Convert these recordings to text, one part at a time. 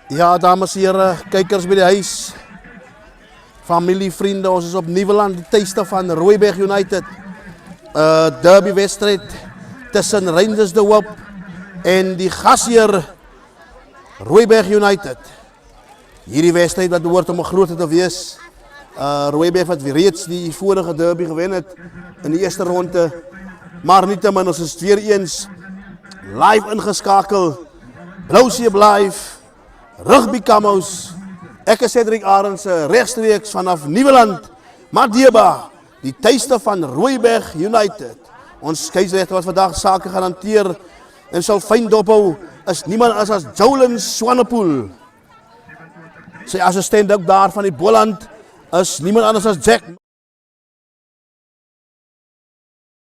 Ja, dames en heren, kijkers bij de huis, familie, vrienden, ons is op Nieuweland, die tuiste van Rooiberg United. Derby-wedstrijd tussen Rangers de Hoop en die gasheer Rooiberg United. Hierdie wedstrijd wat behoort om een grote te wees. Rooiberg wat reeds die vorige derby gewen het in die eerste ronde. Maar nietemin, ons is weer eens live ingeskakel. Blauwsee live. Rugby Camos. Ek is Cedric Arendse, rechtstreeks vanaf Nieuweland, Madiba, die tuiste van Rooiberg United. Ons skeieregter wat vandaag sake gaan hanteer en sal fyn dophou is niemand as Jolyn Swanepoel. Sy assistent ook daar van die Boland is niemand anders as Jack.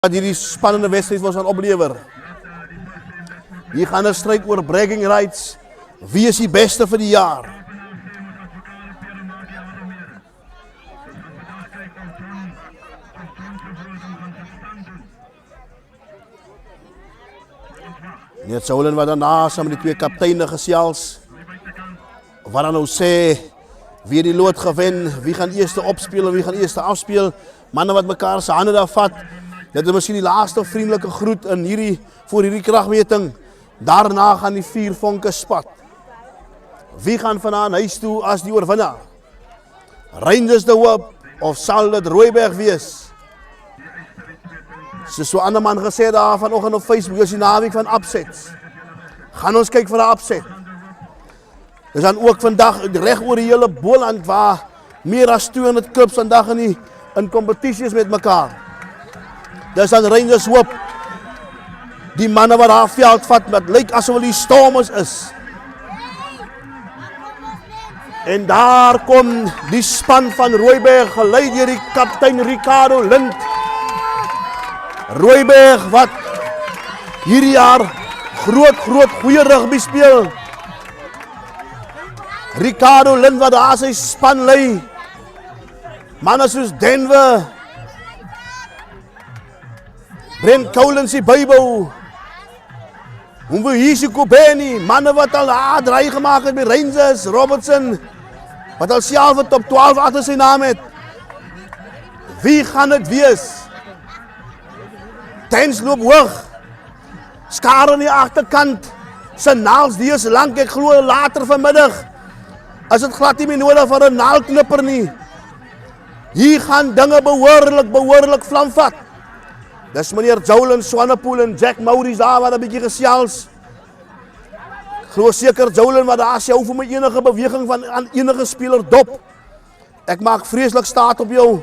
Wat hierdie spannende wedstrijd ons gaan oplewer. Hier gaan 'n stryd oor bragging rights. Wie is die beste vir die jaar? Meneer Jolyn wat daarna saam met die twee kapteine gesels. Wat dan nou sê, wie die lood gewen, wie gaan eerste opspeel en wie gaan eerste afspeel. Manne wat mekaar se hande daar vat. Dit is miskien die laaste vriendelike groet in voor hierdie kragmeting. Daarna gaan die 4 vonke spat. Wie gaan vanaan huis toe as die oorwinnaar? Rangers de Hoop of sal dit Rooiberg wees? So ander man gesê daar vanoggend op Facebook, is die naweek van upsets. Gaan ons kyk vir 'n upset. Dis dan ook vandag reg oor die hele Boland waar meer as 200 klubs vandag in kompetisies met mekaar. Dis dan Rangers Hoop. Die manne wat haar veld vat, wat lyk asof hulle die Stormers is. En daar kom die span van Rooiberg, gelei deur die kaptein Ricardo Lind. Rooiberg wat hierdie jaar groot goeie rugby speel. Ricardo Lind wat daar sy span lei. Manne soos Denver, Brent Collins die Bybel, Umvuhisi Kubeni, manne wat al draai gemaak het met Rangers, Robertson, wat al self het op 12 agter sy naam het. Wie gaan dit wees? Tens loop hoog. Skare aan die agterkant. Sy naals die is lank, ek glo later vanmiddag. As dit glad nie meer nodig vir 'n naalknipper nie. Hier gaan dinge behoorlik vlam vat. Dis meneer Jolyn Swanepoel en Jack Maurice daar wat 'n bietjie gesels. Glo seker Jolyn wat daar sê vir my enige beweging van aan enige speler dop. Ek maak vreeslik staat op jou.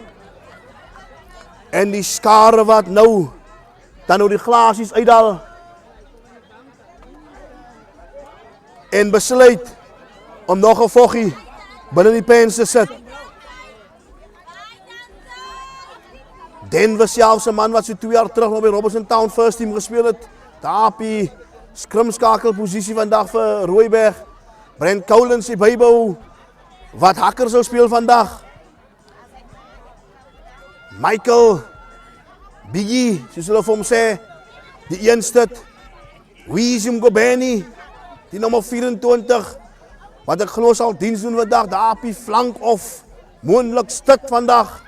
En die skare wat nou dan die glasies uitdal. En besluit om nog 'n voggie binne die pens te sit. Denver selfs 'n man wat so 2 jaar terug nog by Robertson Town first team gespeel het. Daar op die skrimskakelposisie vandag vir Rooiberg. Brent Collins die Bybel wat hakker sou speel vandag. Michael Biggie, soos hulle vir hom sê, die eenstid. Wizim Gobeni, die nommer 24, wat ek glo sal diens doen vandag, daar op die flank of moontlik stit vandag.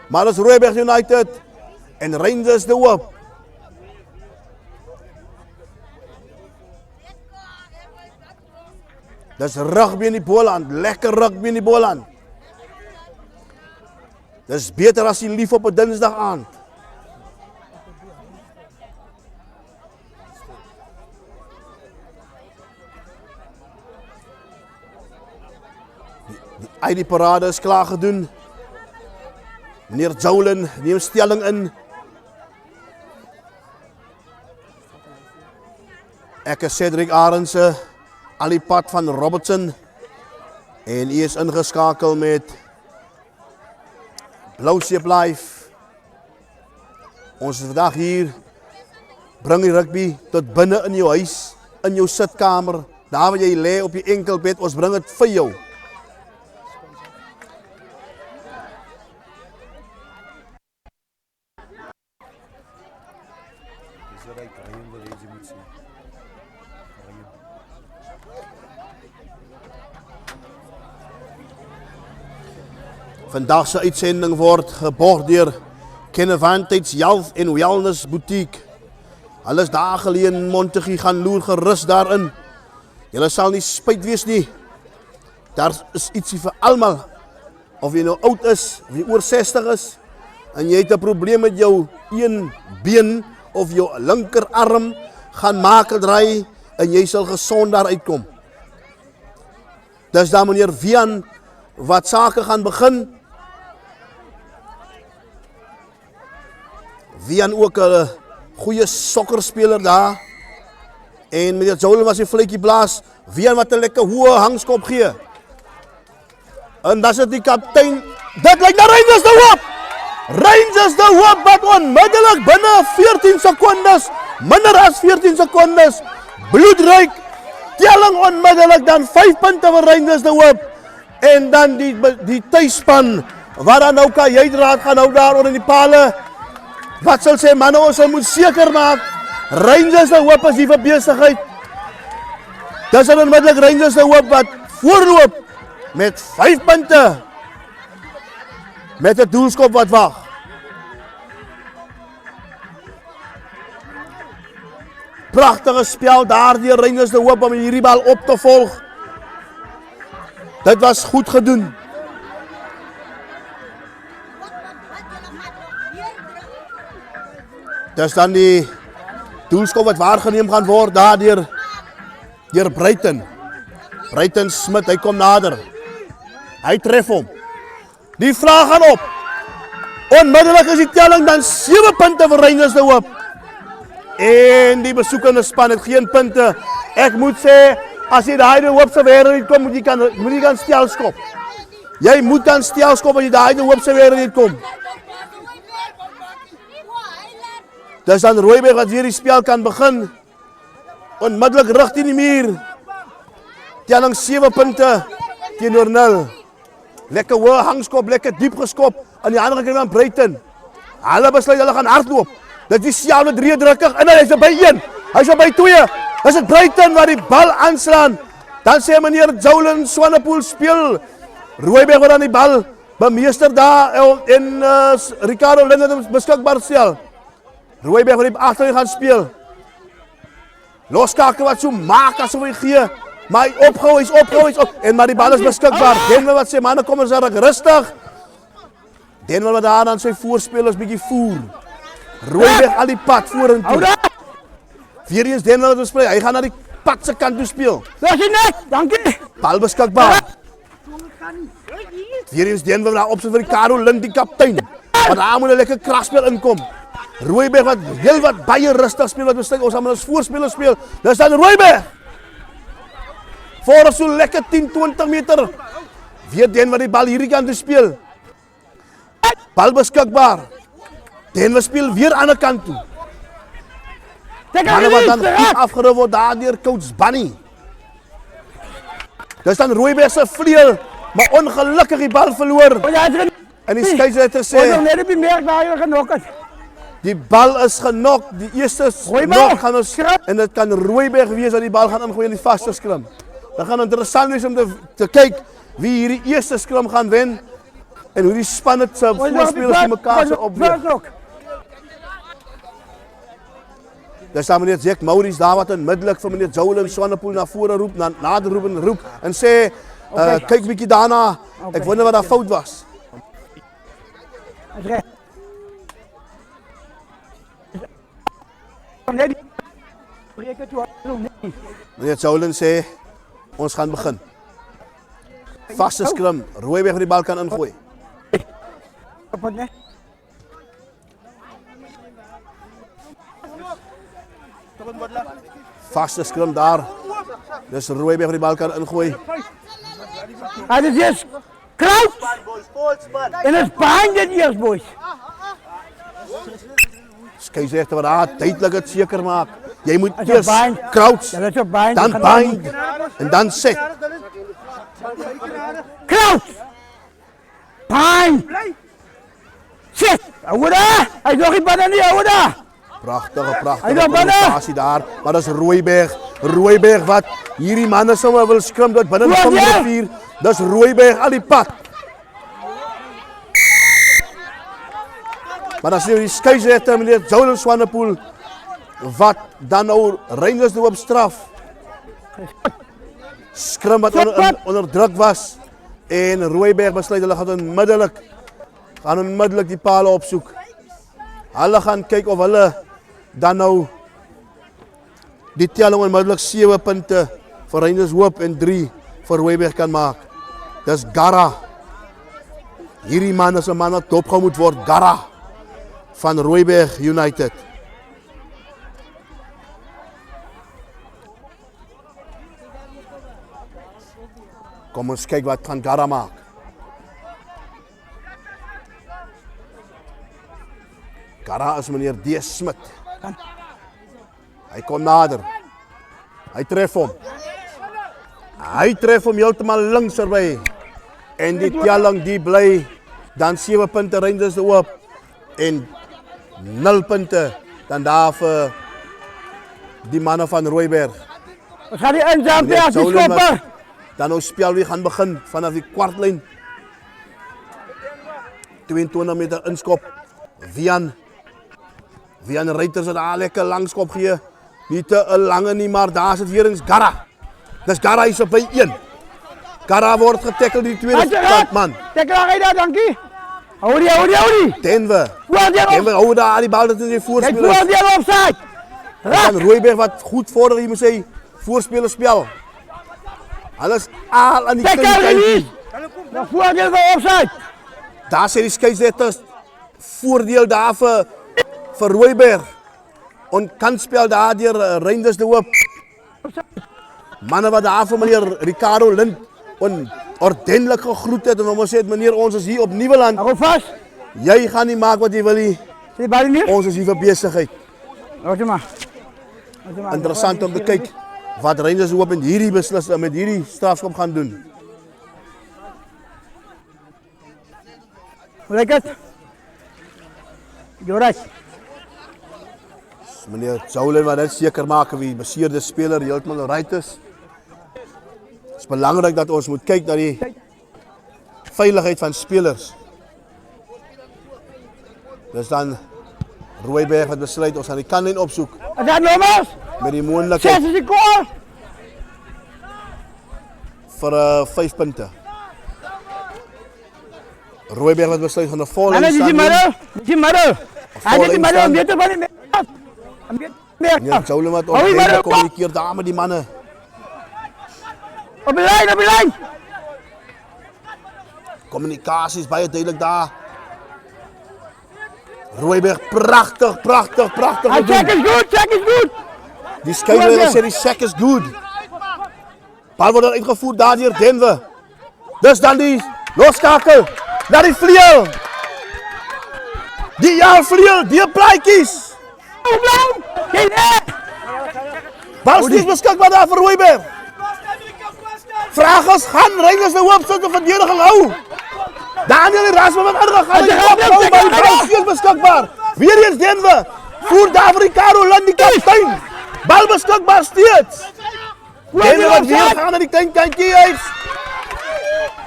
Maar dis Rooiberg United en Rangers de Hoop. Dis rugby in die Boland, lekker rugby in die Boland. Dis beter as die lief op 'n Dinsdag aand. Die ID parade is klaar gedoen. Meneer Jolyn neem stelling in. Ek is Cedric Arendse, al die pad van Robertson. En hy is ingeskakel met Blauwsee live. Ons is vandag hier Bring die rugby tot binne in jou huis, in jou sitkamer, daar waar jy lê op die enkelbed, ons bring dit vir jou. Vandag se uitsending word geborg deur Kennevantage Health and Wellness Boutique. Hulle is daar geleë in Montague, gaan loer gerus daarin. Julle sal nie spyt wees nie. Daar is ietsie vir almal. Of jy nou oud is, of jy oor 60 is, en jy het 'n probleem met jou een been of jou linkerarm, gaan maak 'n draai en jy sal gesond daar uitkom. Dis dan meneer Vian wat sake gaan begin. Vian ook 'n goeie sokkerspeler daar. En meneer Joel was die vletjie blaas. Vian wat 'n lekker hoë hangskop gee. En dan is die kaptein. Dit lyk na Rangers de Hoop. Rangers de Hoop wat onmiddellik binne 14 sekondes, minder as 14 sekondes, bloedryk, telling onmiddellik dan 5 punte vir Rangers de Hoop. En dan die tuisspan, wat dan nou kan jy draad gaan nou daar onder in die pale. Wat sal sê manne, ons moet seker maak, Rangers de Hoop is hier vir besigheid. Dis onmiddellik Rangers de Hoop wat voorloop met 5 punte. Met 'n doelskop wat wag. Pragtige spel daar deur Rangers de Hoop om hierdie bal op te volg. Dit was goed gedoen. Dis dan die doelskop wat waargeneem gaan word daar deur Bruiten. Bruiten Smit, hy kom nader. Hy tref hom. Die vraag gaan op. Onmiddellik is die telling dan 7 punte vir Rangers de Hoop. En die besoekende span het geen punte. Ek moet sê, as jy daai de Hoop se wêreld kom, moet jy kan stelskop. Jy moet dan stelskop as jy daai de Hoop se wêreld kom. Dis dan Rooiberg wat weer die spel kan begin. Onmiddellik rig teen die muur. Telling 7 punte teenoor 0. Lekker hoë hangskop, lekker diep geskop. Aan die ander kant van Bruiten. Hulle besluit hulle gaan hardloop. Dit is dieselfde 3 drukkig en hy's by 1. Hy's by 2. Dis dit Bruiten wat die bal aanslaan. Dan sê meneer Jolin Swanepoel speel. Rooiberg wat dan die bal bemeester daar en Ricardo Linden beskikbaar stel. Rooiberg wat die agterin gaan speel. Loskakel wat so maak asof hy gee. Maar hy opgehou, en maar die bal is beskikbaar. Denwel wat sê, manne kom ons daar rustig. Denwel wat daar aan sy voorspelers bietjie voer. Rooiberg al die pad vorentoe. Weer eens Denwel wat bespeel, hy gaan na die pad se kant toe speel. Dis net, dankie. Bal beskikbaar. Weer eens Denwel daar opsit vir die Karel Lind, die kaptein. Want daar moet 'n lekker kragspel inkom. Rooiberg wat heel wat baie rustig speel, wat besluit ons gaan met ons voorspelers speel. Dis dan Rooiberg. Voor so lekker 10-20 meter. Weer Den wat die bal hierdie kant toe speel. Bal beskikbaar. Den wat speel weer aan die kant toe. Manne wat dan goed afgerou word daar deur coach Bunny. Dis dan Rooiberg se vleuel, maar ongelukkig die bal verloor. En die skeieregter sê die bal is genok, die eerste nok gaan ons en dit kan Rooiberg wees dat die bal gaan ingooi in die vaste skrim. Dan gaan interessant wees om te kyk wie hierdie eerste skrim gaan wen en hoe die span dit se voorspelers die mekaar se opweeg. Daar staan meneer Jack Maurice daar wat onmiddellik vir meneer Jolin Swanepoel na vore roep, nader roep en sê kyk bietjie daarna. Ek wonder wat daar fout was. Meneer Jolin sê ons gaan begin. Vaste skrim, Rooiberg die bal kan ingooi. Vaste skrim daar. Dis Rooiberg die bal kan ingooi. Hy is eers crouch. En is behind it eers boys. Skeieregter wat daar duidelik het seker maak. Jy moet As eers jy bind. crouch, Jy is op bind. dan bind en dan set. Crouch. Bind. Sit. Ouda. Hy nog nie binne nie, ouda. Pragtige Hy gaan binne. kommunikasie daar, maar dis Rooiberg. Rooiberg wat hierdie manne sommer wil skrim dat binne Kom, kom ja. die 4. Dis Rooiberg al die pad. Maar as jy die skeieregter meneer Jolyn Swanepoel wat dan nou Rangers op straf. Skrim wat onder druk was en Rooiberg besluit hulle gaan onmiddellik die pale opsoek. Hulle gaan kyk of hulle dan nou die telling onmiddellik 7 punte vir Rangers Hoop en 3 vir Rooiberg kan maak. Dis Gara. Hierdie man is 'n man wat dopgehou moet word. Gara van Rooiberg United. Kom ons kyk wat gaan Gara maak. Gara is meneer D. Smit. Hy kom nader. Hy tref hom. Hy tref hom heeltemal links verby. En die telling die bly dan 7 punte Rangers Hoop en 0 punte dan daar vir die manne van Rooiberg. Ons gaan die injump Meneer as die Jolyn wat skopper. dan nou spel weer gaan begin vanaf die kwartlyn. 22 meter inskop. Vian Reuters het daar lekker langskop gee. Nie te 'n lange nie, maar daar sit weer eens Gara. Dis Gara is op by 1. Gara word getackle die tweede kant man. Tackle hy daar, dankie. Hou die. Denver Denver hou daar die bal dat hy Kyk voorspelers. voor die offside. Dan Rooiberg wat goed vorder, jy moet sê voorspelers spel. Alles al aan die Tackle kant. release. Dan voor die offside. Daar sê die skeieregters voordeel daar vir Rooiberg. En kan spel daar deur Rangers Hoop. Manne wat daar vir meneer Ricardo Lind ordentlik gegroet het en hom gesê het meneer ons is hier op Nieuweland. Hou vas. Jy gaan nie maak wat jy wil nie. Sê bal nie. Ons is hier vir besigheid. Hoor maar. Interessant om te kyk wat Rangers Hoop met hierdie beslissing met hierdie strafskop gaan doen. Hoe lyk dit? Joras. Meneer Jolyn wat dit seker maak wie beseerde speler heeltemal reg is. Dit is belangrik dat ons moet kyk na die veiligheid van spelers. Dis dan Rooiberg wat besluit ons gaan die kanlyn opsoek Is dat nommers? met die moontlikheid 6 is die goal. vir 5 punte. Rooiberg wat besluit gaan 'n volle En dis die middel. Die middel. Hy het die middel instaan. beter van die Meneer Jolyn wat Hou die ordentlik middel, kommunikeer daar met die manne. Op die lyn. Kommunikasie is baie duidelik daar. Rooiberg pragtig Hy check gedoen. is goed. Die skeier sê die sack is good. Bal word uitgevoer daar deur Denver. Dis dan die loskakel na die vleuel. Die vleuel, die plaatjies. Kyk net. Bal is beskikbaar daar vir Rooiberg. Vraag is, gaan Rangers nou op sit 'n verdediging hou? Daniel Erasmus wat ingegaan het. Bal is beskikbaar. Weer eens Denver. Voer daar vir Ricardo Lind die kaptein. Bal beskikbaar steeds. Denver wat weer gaan na die kantjie uit.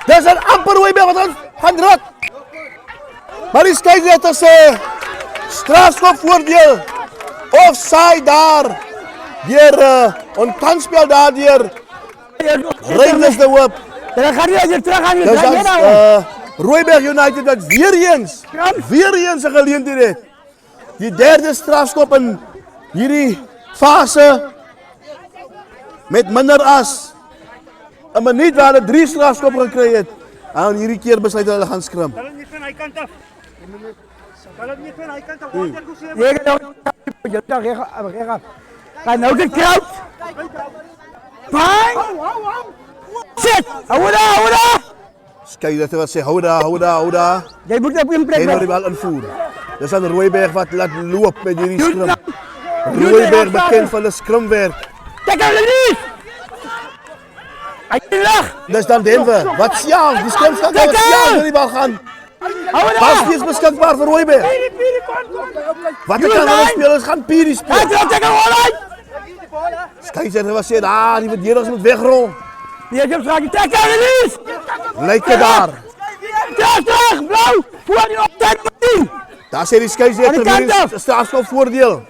Dis 'n amper Rooiberg wat gaan druk. Maar die skeieregter sê strafskop voordeel. Offside daar. Deur onkanspel daar deur Rangers Hoop. Dan gaan jy terug aan die Dis draai dan nou. Rooiberg United wat weer eens 'n geleentheid het. Die derde strafskop in hierdie fase met minder as 'n minuut waar hulle 3 strafskoppe gekry het. En hierdie keer besluit hulle gaan skrim. Kalau niet van hij kant af. Kalau niet van hij kant af. Water kusir. Jy gaan nou reg. Gaan nou die crowd. Bang. Sit. Hou daar. Skeieregter wat sê hou daar. Jy moet op 'n plek En nou wees. die bal invoer. Dis aan Rooiberg wat laat loop met hierdie skrim. Rooiberg bekend van 'n skrimwerk. Tackle release! Hy lag! Dis dan Denver. Wat sjaal, die skrim gaan nou sjaal die bal gaan. Bal is beskikbaar vir Rooiberg. Wat het hulle spelers gaan Piri speel? Tackle all Skeiser was sê, die verdedigers moet wegrol. Nee, jy vra die tackle release! Lyk dit daar. Terug, blou! Voor die optyd moet. Daar sê die skeieregter weer strafskop voordeel.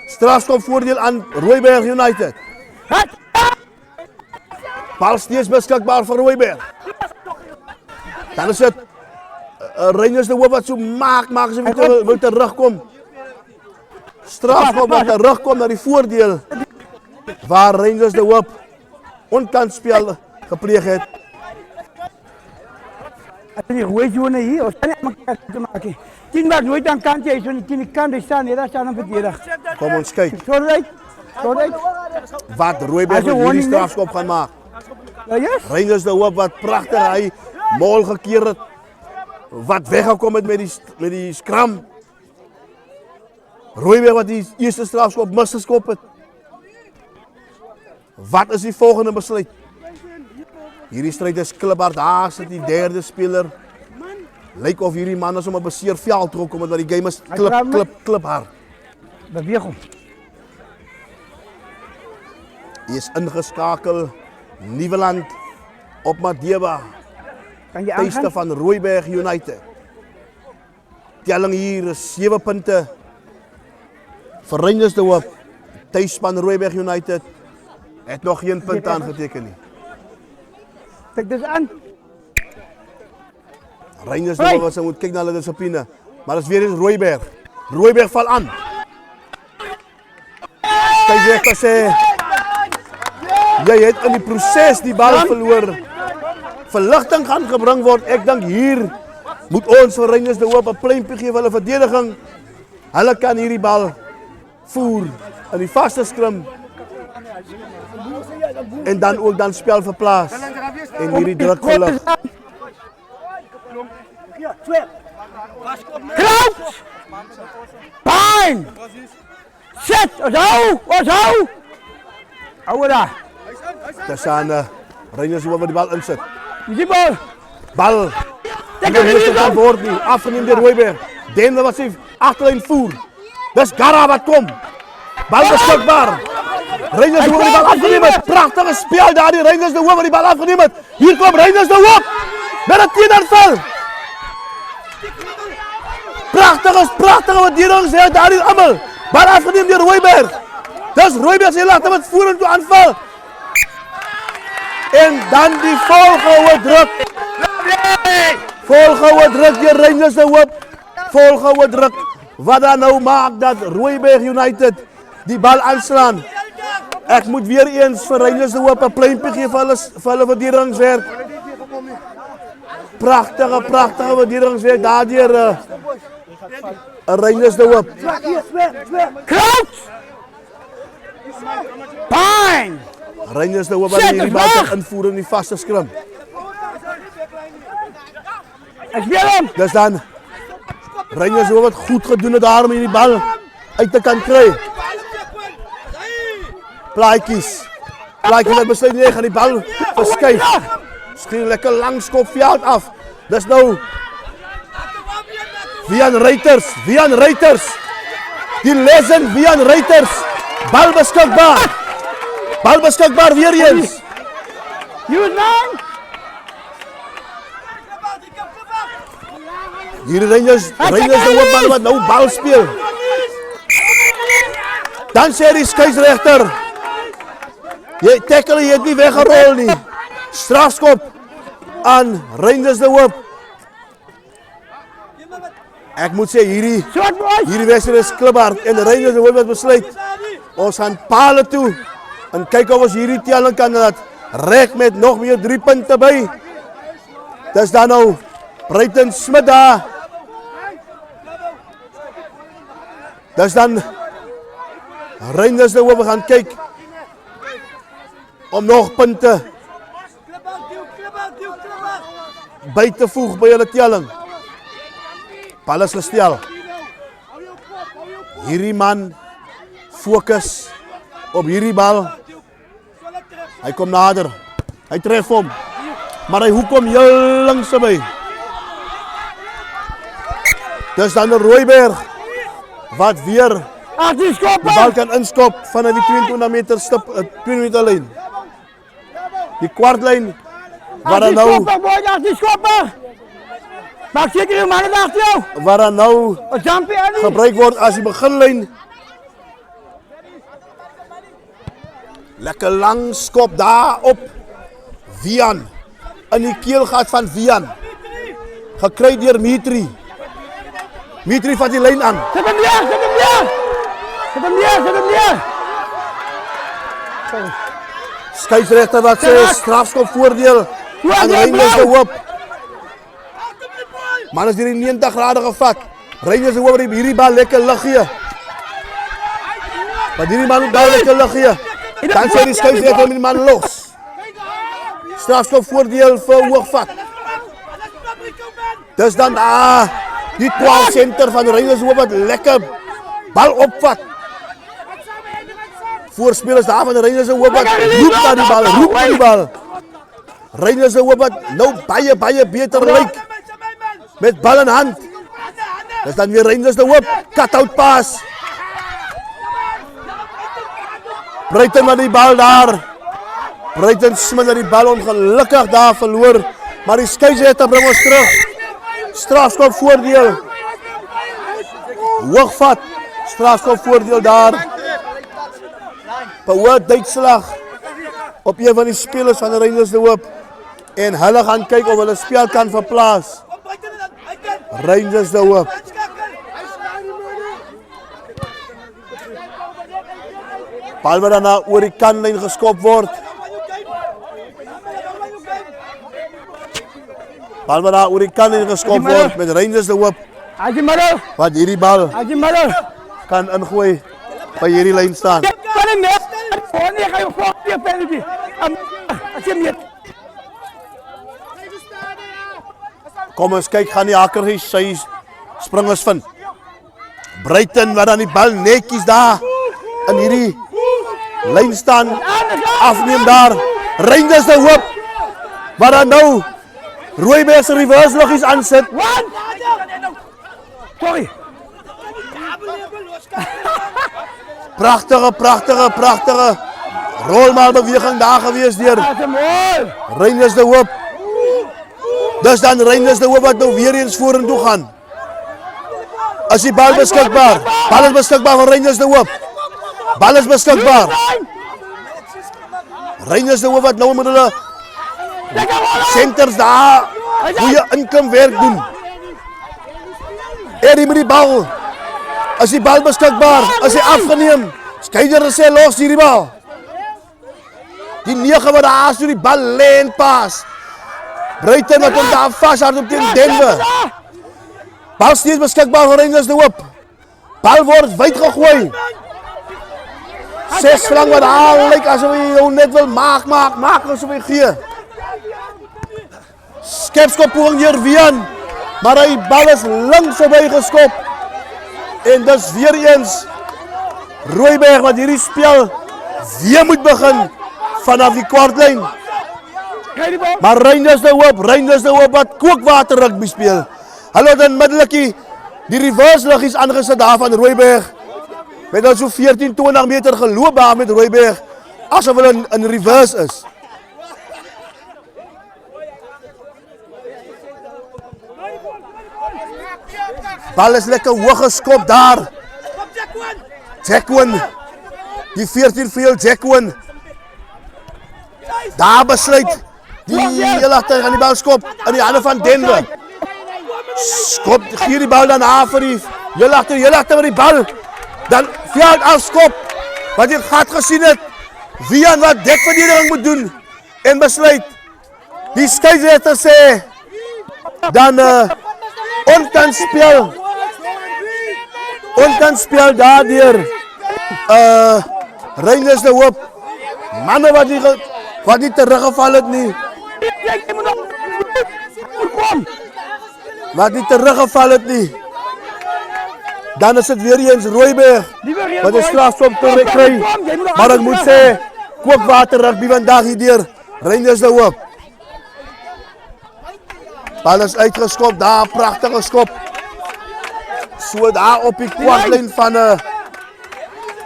Strafskop voordeel aan Rooiberg United. Bal steeds beskikbaar vir Rooiberg. Dan is dit Rangers de Hoop wat so maak as hy wil terugkom. Strafskop wat terugkom na die voordeel waar Rangers de Hoop onkant spel gepleeg het. As die rooi zone hier, ons kan nie mekaar te maak nie. 10 maak nooit aan kant jy, so die kant staan, daar staan hom verdedig. Kom ons kyk Sorry. wat Rooiberg met hierdie strafskop gaan maak. Ja, yes. Rangers de Hoop wat pragtig hy mol gekeer het. Wat weggekom het met die skram. Rooiberg wat die eerste strafskop misgeskop het. Wat is die volgende besluit? Hierdie stryd is kliphard. Daar sit die derde speler. Lyk of hierdie man is om 'n beseer veld trok kom want die game is kliphard. Beweeg hom. Hy is ingeskakel. Nieuweland op Madeba. Kan jy Tuiste aangaan? van Rooiberg United. Telling hier is 7 punte. Vir Rangers de Hoop. Tuisspan Rooiberg United het nog geen punt aangeteken nie. Kyk dis aan. Rangers de Hoop wat moet kyk na hulle dissipline. Maar dit is weer eens Rooiberg. Rooiberg val aan. Skeieregter sê jy het in die proses die bal verloor. Verligting gaan gebring word. Ek dink hier moet ons vir Rangers de Hoop 'n pleintjie gee vir hulle verdediging. Hulle kan hierdie bal voer in die vaste skrim. En dan ook dan spel verplaas. En hierdie druk verlig. Crouch! Fine! Sit! Ons hou! Hou daar! Dis aan Rangers de Hoop wat die bal insit. Die bal! Bal. Dit kan word nie. Afgeneem deur Rooiberg. Denver wat sy agterlyn voer. Dis Gara wat kom. Bal beskikbaar. Rangers de Hoop die bal afgeneem het. Pragtige spel daar die Rangers de Hoop wat die bal afgeneem het. Hier kom Rangers de Hoop. Met 'n teenaanval. Pragtige verdedigings het daar hier almal. Bal afgeneem deur Rooiberg. Dis Rooiberg se lagte met vorentoe aanval. En dan die volgehoue druk. Volgehoue druk deur Rangers de Hoop. Volgehoue druk. Wat dan nou maak dat Rooiberg United die bal aanslaan. Ek moet weer eens vir Rangers de Hoop 'n pleintjie gee vir hulle verdedigingswerk. Pragtige verdedigingswerk daardeur Rangers de Hoop. Crouch! Fine! Rangers de Hoop wat hierdie bal kan invoer in die vaste skrim. Ek speel hom! Dis dan Rangers de Hoop wat goed gedoen het daar om hierdie bal uit te kan kry. Plaatjies wat besluit nie, gaan die bal verskuif. Skien lekker lang skop veld af. Dis nou Wian Reiters. Die legend Wian Reiters. Bal beskikbaar weer eens. You man! Hier Rangers de Hoop man wat nou bal speel. Dan sê die skeieregter, jy tackle, jy het nie weggerol nie. Strafskop aan Rangers de Hoop. Ek moet sê hierdie wedstryd is kliphard en Rangers de Hoop het besluit ons gaan pale toe en kyk of ons hierdie telling kan laat reg met nog meer 3 punte by. Dis dan nou Bruiten Smit daar. Dis dan Rangers de Hoop gaan kyk om nog punte by te voeg by hulle telling. Bal is gestel. Hierdie man fokus op hierdie bal. Hy kom nader. Hy tref hom. Maar hy hoek hom heel links by. Dis dan 'n Rooiberg wat weer die bal kan inskop vanaf die 22 meter stip, 2 meter lyn. Die kwartlyn waar dan nou maak seker jou manne agter jou. waar dan nou Jumpie aan. gebruik word as die beginlyn. Lekker lang skop daar op Vian. In die keelgat van Vian. Gekry deur Mitri. Mitri vat die lyn aan. Zet hem neer, zet hem neer. Zet hem neer, zet hem neer. Skeieregter wat sê strafskop voordeel aan Rangers de Hoop. Man is hierdie 90 grade gevat. Rangers de Hoop hierdie bal lekker lig gee. Maar hierdie man moet bal lekker lig gee. Dan sê die skeieregter met die man los. Strafskop voordeel vir Hoogvat. Dis dan die 12 center van Rangers de Hoop wat lekker bal opvat. Voorspelers daar van Rangers de Hoop wat roep na die bal, roep na die bal. Rangers de Hoop wat nou baie beter lyk met bal in hand. Dis dan weer Rangers de Hoop, cut-out pass. Bruiten met die bal daar. Bruiten Smit met die bal ongelukkig daar verloor, maar die skeieregter bring ons terug. Strafskop voordeel. Hoogvat. Strafskop voordeel daar. Behoort uitslag op een van die spelers van Rangers de Hoop. En hulle gaan kyk of hulle spel kan verplaas. Rangers de Hoop. Bal wat dan oor die kantlyn geskop word. Bal wat daar oor die kantlyn geskop word met Rangers de Hoop. Wat hierdie bal kan ingooi by hierdie lyn staan. Kom ons kyk, gaan die hakker sy springers vind. Bruiten wat dan die bal netjies daar in hierdie lyn staan, afneem daar. Rangers de Hoop wat dan nou Rooiberg se reverse loggies aansit. Sorry. Pragtige rolmaalbeweging daar gewees deur Rangers de Hoop. Dis dan Rangers de Hoop wat nou weer eens vorentoe gaan. As die bal beskikbaar. Bal is beskikbaar vir Rangers de Hoop. Bal is beskikbaar. Rangers de Hoop wat nou met hulle centers daar goeie inkomwerk doen. Eddie met die bal. As die bal beskikbaar, as hy afgeneem. Skeider sê los hierdie bal. Die 9 wat daar so die bal lê en pas. Bruiten wat hom daar vashard op teen Denver. Bal steeds beskikbaar vir Rangers de Hoop. Bal word wyd gegooi. 6 flank wat daar lyk asof hy jou net wil maak asof hy gee. Skepskop poging deur Vian, maar hy bal is links verby geskop. En dis weer eens Rooiberg wat hierdie spel weer moet begin vanaf die kwartlyn. Maar Rangers de Hoop wat kookwater rugby speel. Hulle het onmiddellik die reverse luggies aangesit daar van Rooiberg. Met al so 14-20 meter geloop daar met Rooiberg asof hulle in reverse is. Bal is lekker hoog geskop daar. Jacquin. Die 14 veel Jacquin. Daar besluit die heel agter aan die bal skop in die hande van Denver. Skop, gee die bal dan af vir die heel agter met die bal. Dan veld afskop. Wat jy gat gesien het. Vian wat dekverdediging moet doen en besluit. Die skeieregter sê dan onkan speel daardeur Rangers de Hoop. Manne wat nie teruggeval het nie. Wat nie teruggeval het nie. Dan is dit weer eens Rooiberg wat 'n strafschop te kry. Maar ek moet sê, Kookwater rugby vandag hier deur Rangers de Hoop. Bal is uitgeskop, daar pragtige skop. So daar op die kwartlyn van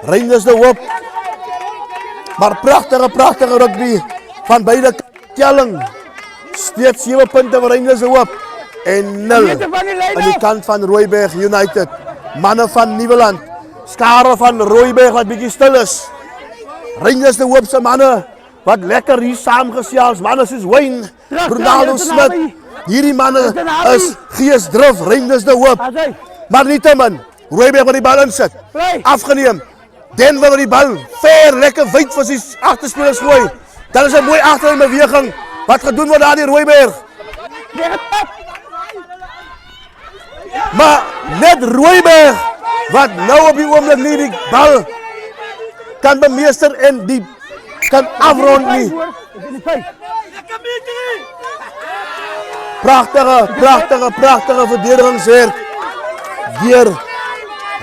Rangers de Hoop. Maar pragtige rugby van beide telling. Steeds 7 punte vir Rangers de Hoop en 0 aan die kant van Rooiberg United. Manne van Nieuweland, skare van Rooiberg wat bietjie stil is. Rangers de Hoop se manne wat lekker hier saamgesels, manne soos Wayne, Ronaldo Smit. Hierdie manne is geesdrif, Rangers de Hoop. Maar nietemin, Rooiberg wat die bal insit, afgeneem. Denver wat die bal ver, lekker wyd vir sy agterspelers gooi. Dan is 'n mooi agterin beweging wat gedoen word daar die Rooiberg. Maar net Rooiberg wat nou op die oomblik nie die bal kan bemeester en die kan afrond nie. Pragtige verdedigingswerk deur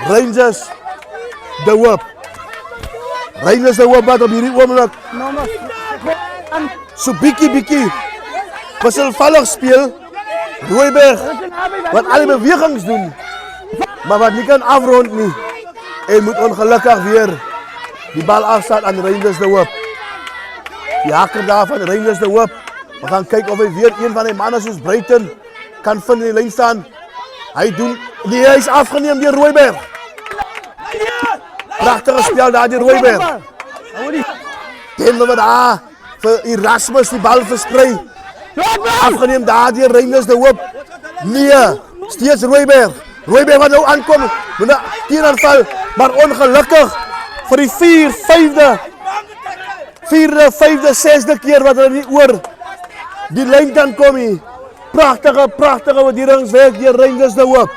Rangers de Hoop. Rangers de Hoop wat op hierdie oomblik so bietjie wisselvallig speel. Rooiberg wat al die bewegings doen, maar wat nie kan afrond nie. En moet ongelukkig weer die bal afstaan aan Rangers de Hoop. Die hakker daar van Rangers de Hoop. We gaan kyk of hy weer een van die manne soos Bruiten kan vind in die lyn staan. Hy doen, nee, hy is afgeneem deur Rooiberg. Pragtige spel daar deur Rooiberg. Denver wat daar vir Erasmus die bal versprei. Afgeneem daar deur Rangers de Hoop. Nee, steeds Rooiberg. Rooiberg wat nou aankom met 'n teenaanval, maar ongelukkig vir die 4de, 5de, 6de keer wat hulle nie oor die lyn kan kom nie. Pragtige verdedigingswerk deur Rangers de Hoop.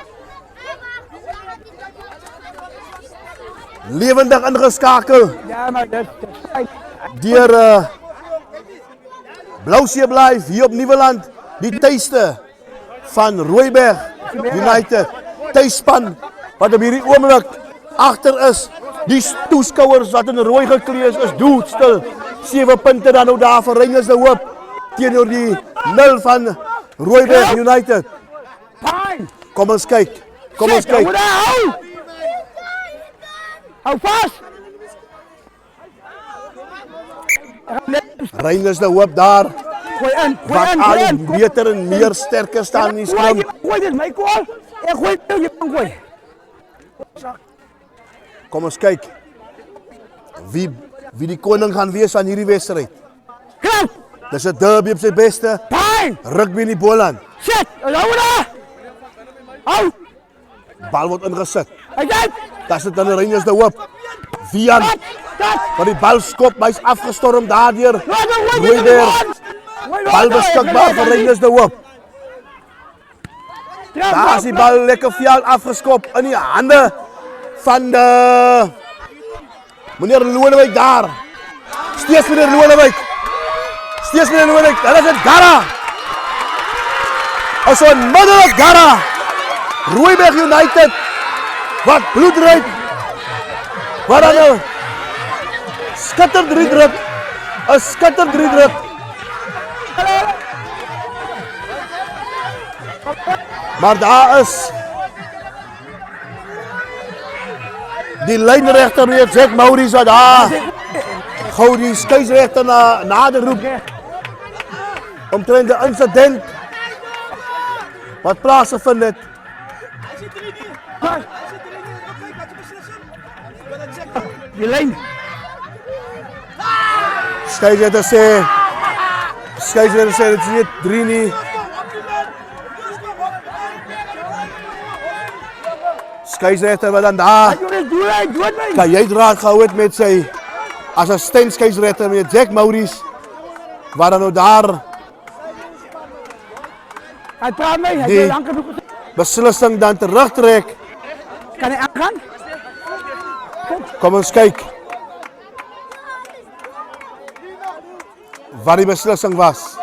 Lewendig ingeskakel. Ja, maar dit Deur Blauwsee Blyf hier op Nieuweland, die tuiste van Rooiberg United. Tuisspan wat op hierdie oomblik agter is. Die toeskouers wat in rooi gekleed is doodstil. 7 punte dan nou daar vir Rangers de Hoop teenoor die 0 van Rooiberg United. Kom ons kyk. Hou vas. Rangers de Hoop daar Gooi in. wat al beter en meer sterker staan in die skrim. Gooi dit my kool. Ek gooi dit jy kan gooi. Kom ons kyk wie die koning gaan wees van hierdie wedstryd. Kom. Dis 'n derby op sy beste. Fine. Rugby in die Boland. Shit. Hou daar. Hou. Bal word ingesit. Hy dit. Das dit dan Rangers de Hoop. Vian wat die bal skop, hy's afgestorm daardeur. Rooiberg. Bal beskikbaar vir Rangers de Hoop. Daar is die bal lekker veel afgeskop in die hande van meneer Lodewyk daar. Steeds meneer Lodewyk. Daar is dit Gara. As onmiddellik Gara. Rooiberg United wat bloedryk. Wat dan nou? Skitter 3 druk. 'n skitter 3 druk. Maar daar is die lynregter weer Jack Maurice wat daar gou die skeieregter nader roep omtrent 'n insident wat plaasgevind het. Die lyn. Skeieregter sê dit is nie 3 nie. Skeieregter wat dan daar kan jy draad gehou het met sy assistent skeieregter met Jack Maurice wat dan nou daar Hy praat my, hy Die- wil lank genoeg. beslissing dan terugtrek. Kan hy aangaan? Kom ons kyk wat die beslissing was.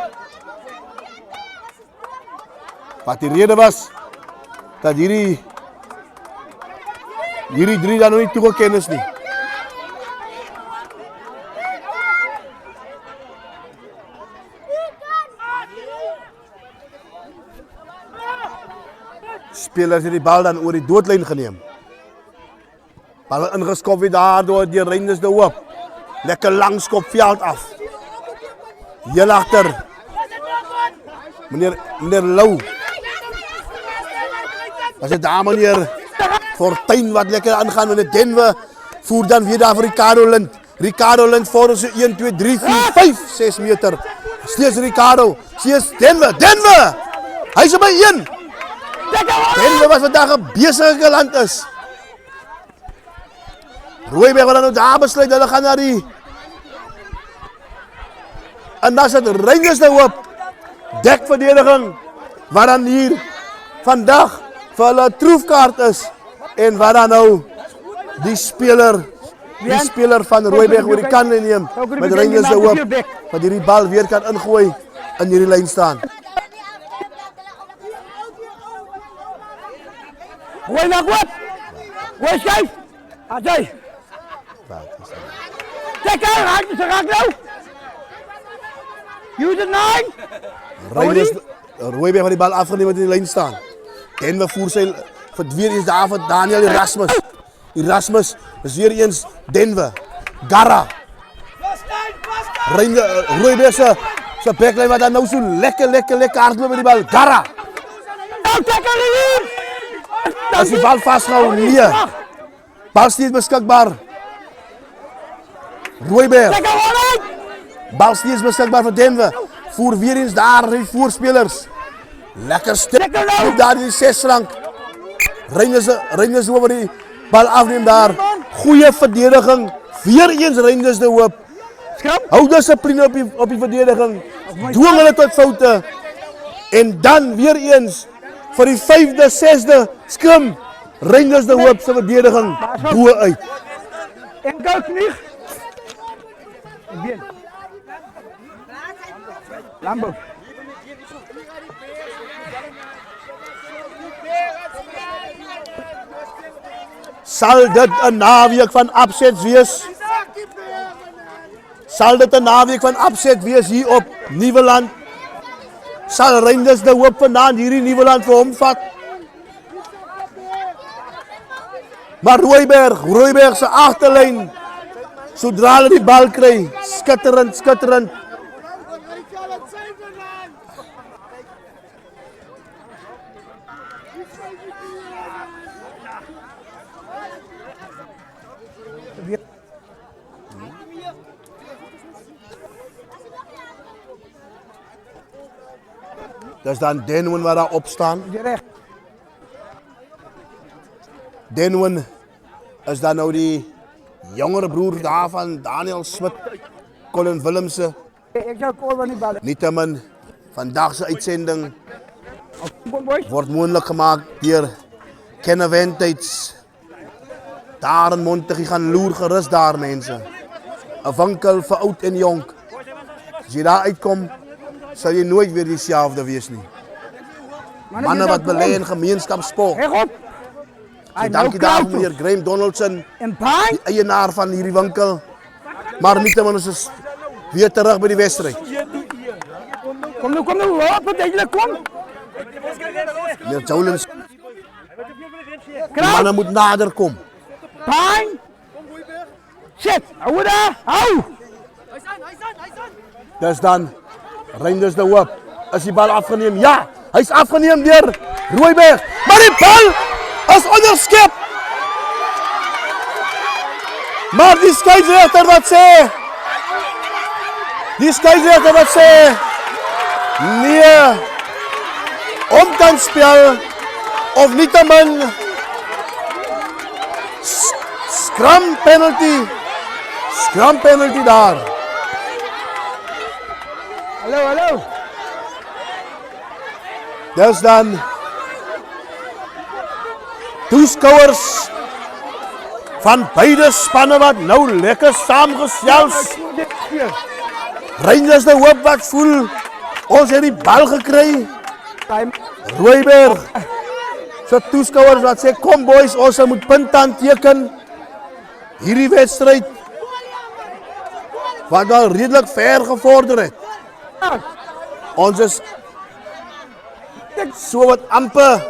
Wat die rede was dat hierdie hierdie 3 dan nog nie toegeken is nie. Spelers het die bal dan oor die doodlyn geneem. Bal ingeskop weer daardoor die Rangers de Hoop. Lekker lang skop veld af. Heel agter. Meneer Lou. As dit daar meneer Fortuin wat lekker aangaan met Denver. Voer dan weer daar vir Ricardo Lind. Ricardo Lind voor so 1, 2, 3, 4, 5, 6 meter. Steeds Ricardo. Steeds Denver. Denver! Hy is by 1. Denver wat vandag 'n besige land is. Rooiberg wat dan nou daar besluit, hulle gaan na die... En dan is het Rangers de Hoop. Dekverdediging. Wat dan hier vandag vir hulle troefkaart is. En wat dan nou die speler van Rooiberg oor die kan neem. Met Rangers de Hoop. Wat hierdie bal weer kan ingooi in hierdie lyn staan. Gooi na goed. Gooi skyf. Ajay. Check out, raak nou. Use it 9. Rangers, Rooiberg wat die bal afgeneem het in die lyn staan. Denver voer sy, weer eens daar van Daniel Erasmus. Erasmus is weer eens Denver. Garra. Rooiberg se backlijn wat dan nou so lekker hardloop met die bal. Garra. As die bal vastgehou, nee. Bal steeds beskikbaar. Rooiberg. Bal steeds beskikbaar vir Denver. Voer weer eens daar die voorspelers. Lekker stuk. Daar in die 6 rank. Rangers oor die bal afneem daar. Goeie verdediging. Weer eens Rangers de Hoop. Hou dissipline op die verdediging. Dwing hulle tot foute. En dan weer eens vir die 5de, 6de skrim. Rangers de Hoop se verdediging bo uit. Enkel knie. Bien. Lambo. Sal dit 'n naweek van upsets wees? Sal dit 'n naweek van upset wees hier op Nieuweland? Sal Rangers de Hoop vandaan hierdie Nieuweland vir hom vat? Maar Rooiberg se agterlyn, sodra hulle die bal kry, skitterend. Dis dan Denwin wat daar op staan. Denwin is dan nou die jongere broer daar van Daniel Smit, Colin Willemse. Ek sal kol van die bal. Nietemin, vandag se uitsending word moontlik gemaak deur Kenneventyds. Daar in Montetjie gaan loer gerus daar mense. 'n Winkel vir oud en jonk. As jy daar uitkom, sal jy nooit weer dieselfde wees nie. Manne wat belê in gemeenskapssport. Dankie daarvoor meneer Graham Donaldson, die eienaar van hierdie winkel. Maar nietemin ons is weer terug by die wedstryd. Kom nou, wat jy kom. Meneer Jolens, die manne moet nader kom. Pijn. Shit, hou daar, hou. Dis dan Rangers de Hoop. Is die bal afgeneem? Ja, hy's afgeneem deur Rooiberg. Maar die bal is onderskep. Maar die skeieregter wat sê, nee, omkantspel of nietemin scrum penalty daar. Hallo. Dis dan toeskouers van beide spanne wat nou lekker saamgesels. Rangers de Hoop wat voel, ons het die bal gekry. Rooiberg So toeskouers wat sê kom boys, ons moet punte aanteken. Hierdie wedstryd wat al redelik ver gevorder het. Ons is so wat amper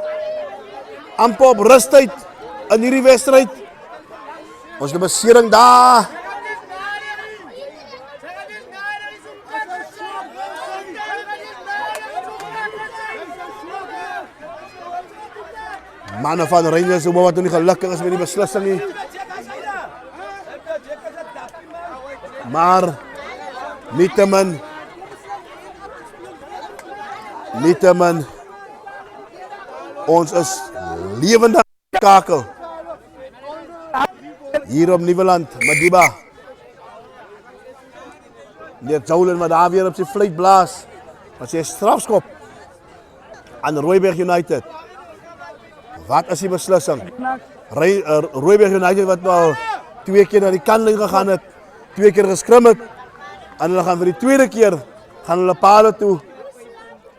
op rustyd in hierdie wedstryd. Ons het 'n besering daar. Manne van Rangers wat nie gelukkig is met die beslissing nie. Maar nietemin ons is lewende skakel. Hier op Nieuweland, Madiba. Meneer Joulen wat daar weer op sy fluit blaas. Wat sê strafskop aan Rooiberg United. Wat is die beslissing? Rooiberg United wat al 2 keer na die kantlyn gegaan het, 2 keer geskrim het, en hulle gaan vir die tweede keer gaan hulle pale toe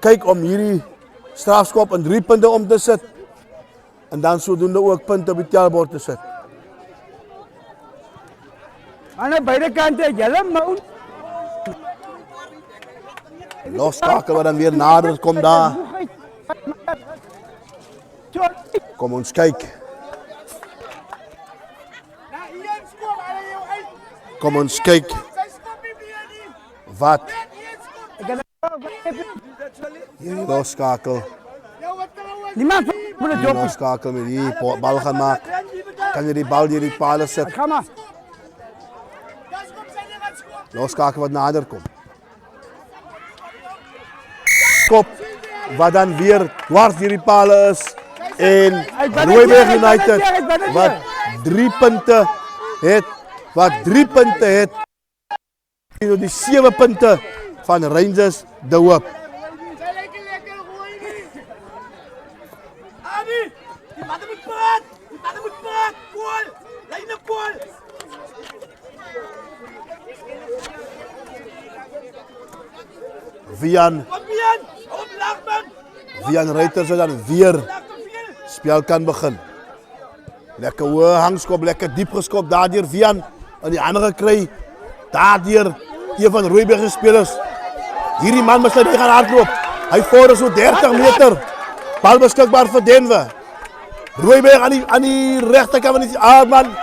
kyk om hierdie strafskop in 3 punte om te sit en dan sodoende ook punte op die tellbord te sit. Aan beide kante julle mou. Loskakel wat dan weer nader kom daar. Kom ons kyk. Kom ons kyk. Wat? Hierdie loskakel. Niemand moet dit doen. Loskakel met die bal gaan maak. Kan jy die bal deur die paal sit? Kom maar. Loskakel wat nader kom. Kop wat dan weer dwars deur die paal is. En Rooiberg United wat 3 punte het, en die 7 punte van Rangers De Hoop. Vian Reuters sal dan weer spel kan begin. Lekker hoë hangskop, lekker diep geskop daardeur Vian en die ander gekry. Daardeur een van Rooiberg se spelers. Hierdie man moet hy gaan hardloop. Hy voor so 30 meter. Bal beskikbaar vir Denver. Rooiberg aan die regterkant van die man.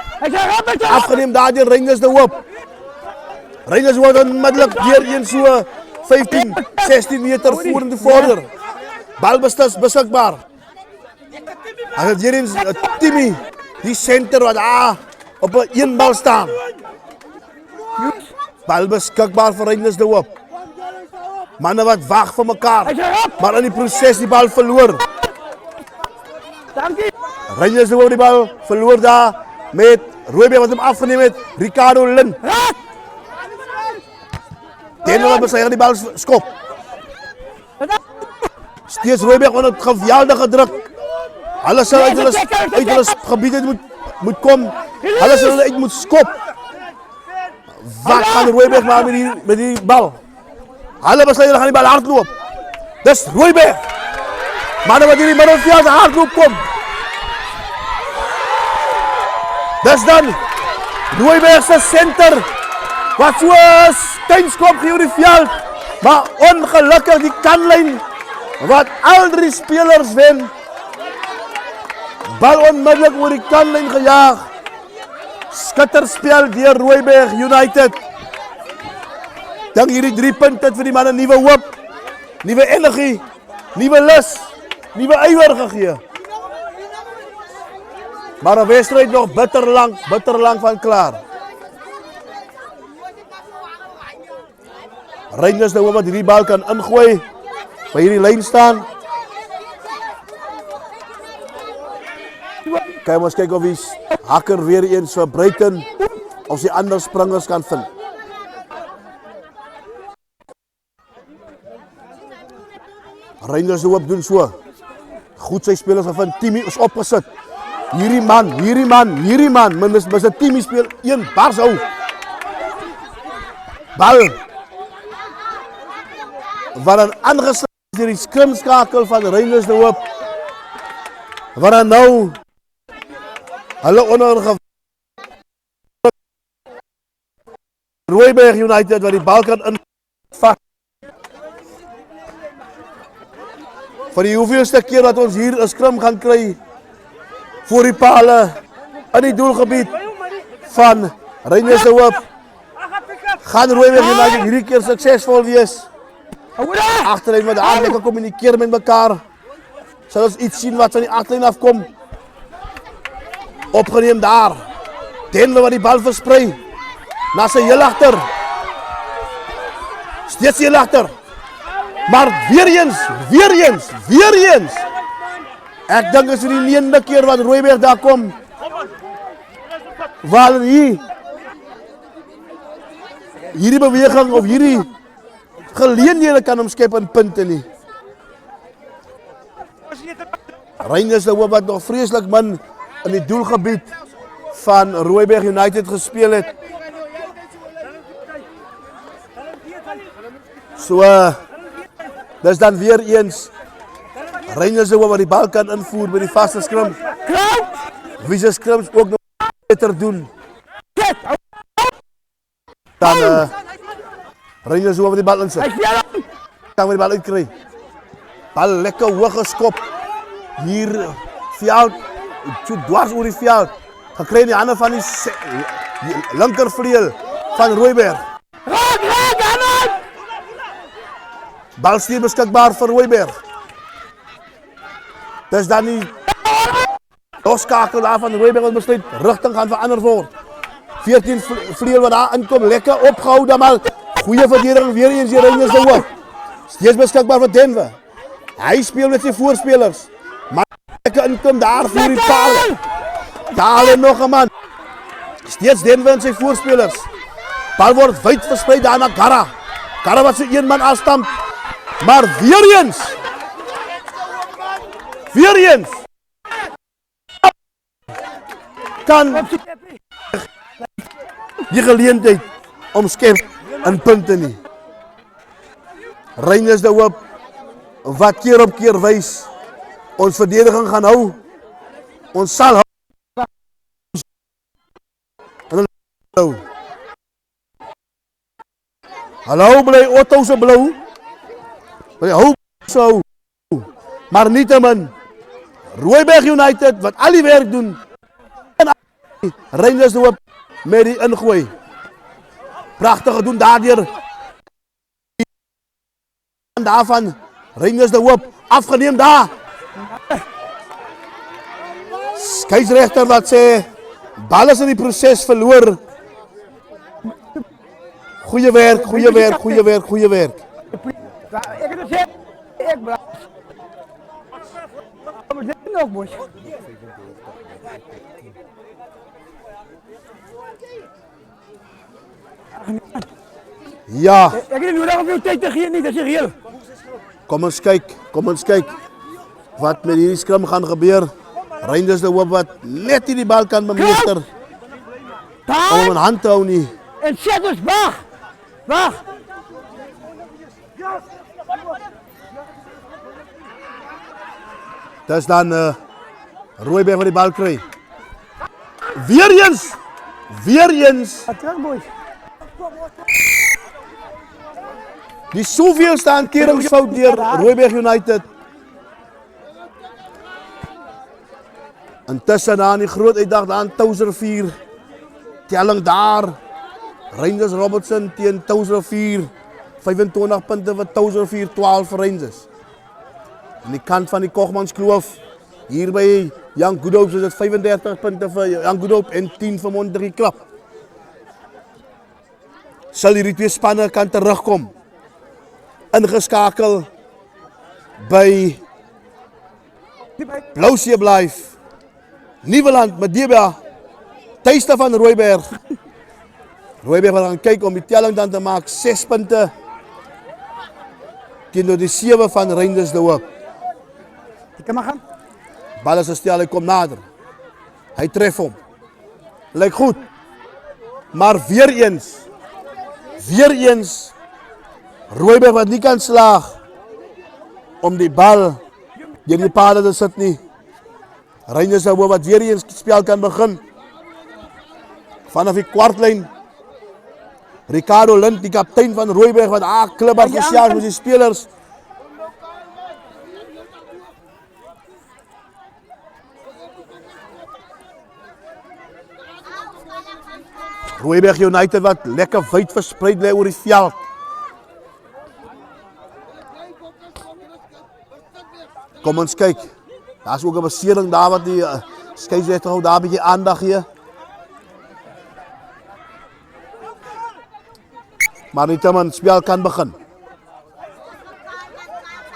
Afgeneem daardeur Rangers De Hoop. Rangers word onmiddellik weer een so 15, 16 meter vorentoe vorder. Bal beskikbaar. As het hier eens Timmy, die center wat op 'n 1 bal staan. Bal beskikbaar vir Rangers De Hoop. Manne wat wag vir mekaar, maar in die proses die bal verloor. Dankie. Rangers De Hoop die bal verloor daar met Rooiberg wat hem afgeneem het, Ricardo Lin. Denver besig die bal skop. Steeds Rooiberg onder geweldige druk. Hulle sal uit hulle gebied moet kom. Hulle sal uit moet skop. Wat gaan Rooiberg maar met die bal? Hulle besluit hulle gaan die bal hardloop. Dis Rooiberg. Maar wat hierdie middelveld hardloop kom. Dis dan Rooiberg se center. Wat so steenskop gee oor die veld. Maar ongelukkig die kantlyn wat al 3 spelers wen. Bal onmiddellik oor die kantlyn gejaag. Skitterspel deur Rooiberg United. Dan hierdie 3 punte vir die manne nuwe hoop, nuwe energie, nuwe lus, nuwe ywer gegee. Maar 'n wedstryd nog bitter lank van klaar. Rangers nou wat hierdie bal kan ingooi, by hierdie lyn staan. Kyk ons kyk of die hakker weer eens vir Bruiten of sy ander springers kan vind. Rangers hoop doen so. Goed sy spelers gevind, Timmy is opgesit. Hierdie man, mis 'n Timmy speel 1 bars hou. Bal. Wat dan aangesluit deur die skrimskakel van Rangers De Hoop. Wat dan nou? Hulle onderge Rooiberg United wat die bal kan invat. Vir die hoeveelste keer dat ons hier 'n skrim gaan kry voor die pale in die doelgebied van Rangers de Hoop. Gaan Rooiberg United hierdie keer suksesvol wees. Agterlyn met aan lekker kommunikeer met mekaar. Sal ons iets sien wat van die agterlyn afkom. Opgeneem daar. Denver wat die bal versprei. Na sy heel agter. Steeds heel agter. Maar weer eens. Ek dink is vir die 9de keer wat Rooiberg daar kom. Waar hierdie beweging of hierdie geleenthede kan omskep in punte nie. Rangers de Hoop wat nog vreeslik min in die doelgebied van Rooiberg United gespeel het. So, dis dan weer eens Rangers de Hoop wat die bal kan invoer by die vaste skrim. Wie se skrims ook nog beter doen. Dan Rangers de Hoop wat die bal insit. Kan die bal uitkry. Bal lekker hoog geskop. Hier veld, dwars oor die veld. Gekry in die hande van die linkervleuel van Rooiberg. Bal stuur beskikbaar vir Rooiberg. Dis dan die loskakel daar van Rooiberg wat besluit rigting gaan verander word. 14 vleuel wat daar inkom, lekker opgehou dan maar. Goeie verdediging weer eens die Rangers de Hoop. Steeds beskikbaar vir Denver. Hy speel met sy voorspelers. Maar lekker inkom daar voor die paal. Daar en nog 'n man. Steeds Denver en sy voorspelers. Bal word wyd versprei daar na Gara. Gara wat so een man afstamp. Maar weer eens kan die geleentheid omskep in punte nie. Rangers de Hoop wat keer op keer wys ons verdediging gaan hou. Ons sal hou. Hallo bly Otto se blou. Bly hou so. Maar nietemin Rooiberg United wat al die werk doen. Rangers de Hoop met die ingooi. Pragtig gedoen daardeur. Daarvan Rangers de Hoop afgeneem daar. Skeieregter wat sê bal is in die proses verloor. Goeie werk. Ek het gesê ek blaas. Maar dit nog boys. Ja, Ek het nie nodig om jou tyd te gee nie, dis reël. kom ons kyk wat met hierdie skrim gaan gebeur. Rangers de Hoop wat net nie die bal kan bemeester om hom in hand te hou nie. En set ons wag. Dis dan Rooiberg wat die bal kry. Weer eens. Terug boys. Die soveelste hanteringsfout deur Rooiberg United. Intussen daar in die groot uitdag daar in Touser 4. Telling daar. Rangers Robertson teen Touser 4. 25 punte vir Touser 4, 12 vir Rangers. Aan die kant van die Kogmanskloof. Hier by Jan Goodhope is dit 35 punte vir Jan Goodhope en 10 vir Monterey Club. Sal hierdie twee spanne kan terugkom. Ingeskakel by Blousie Blyf. Nieuweland, Medeba, tuiste van Rooiberg. Rooiberg gaan kyk om die telling dan te maak, 6 punte teenoor die 7 van Rangers de Hoop. Kom maar gaan. Bal is gestel, hy kom nader. Hy tref hom. Lyk goed. Maar weer eens Rooiberg wat nie kan slaag om die bal deur die paal te sit nie. Rangers se wat weer eens spel kan begin. Vanaf die kwartlyn. Ricardo Lind, die kaptein van Rooiberg wat klub het gesels met die spelers. Rooiberg United wat lekker wyd verspreid lê oor die veld. Kom ons kyk. Daar's ook 'n besering daar wat die skeieregter hou daar 'n bietjie aandag gee. Maar nietemin spel kan begin.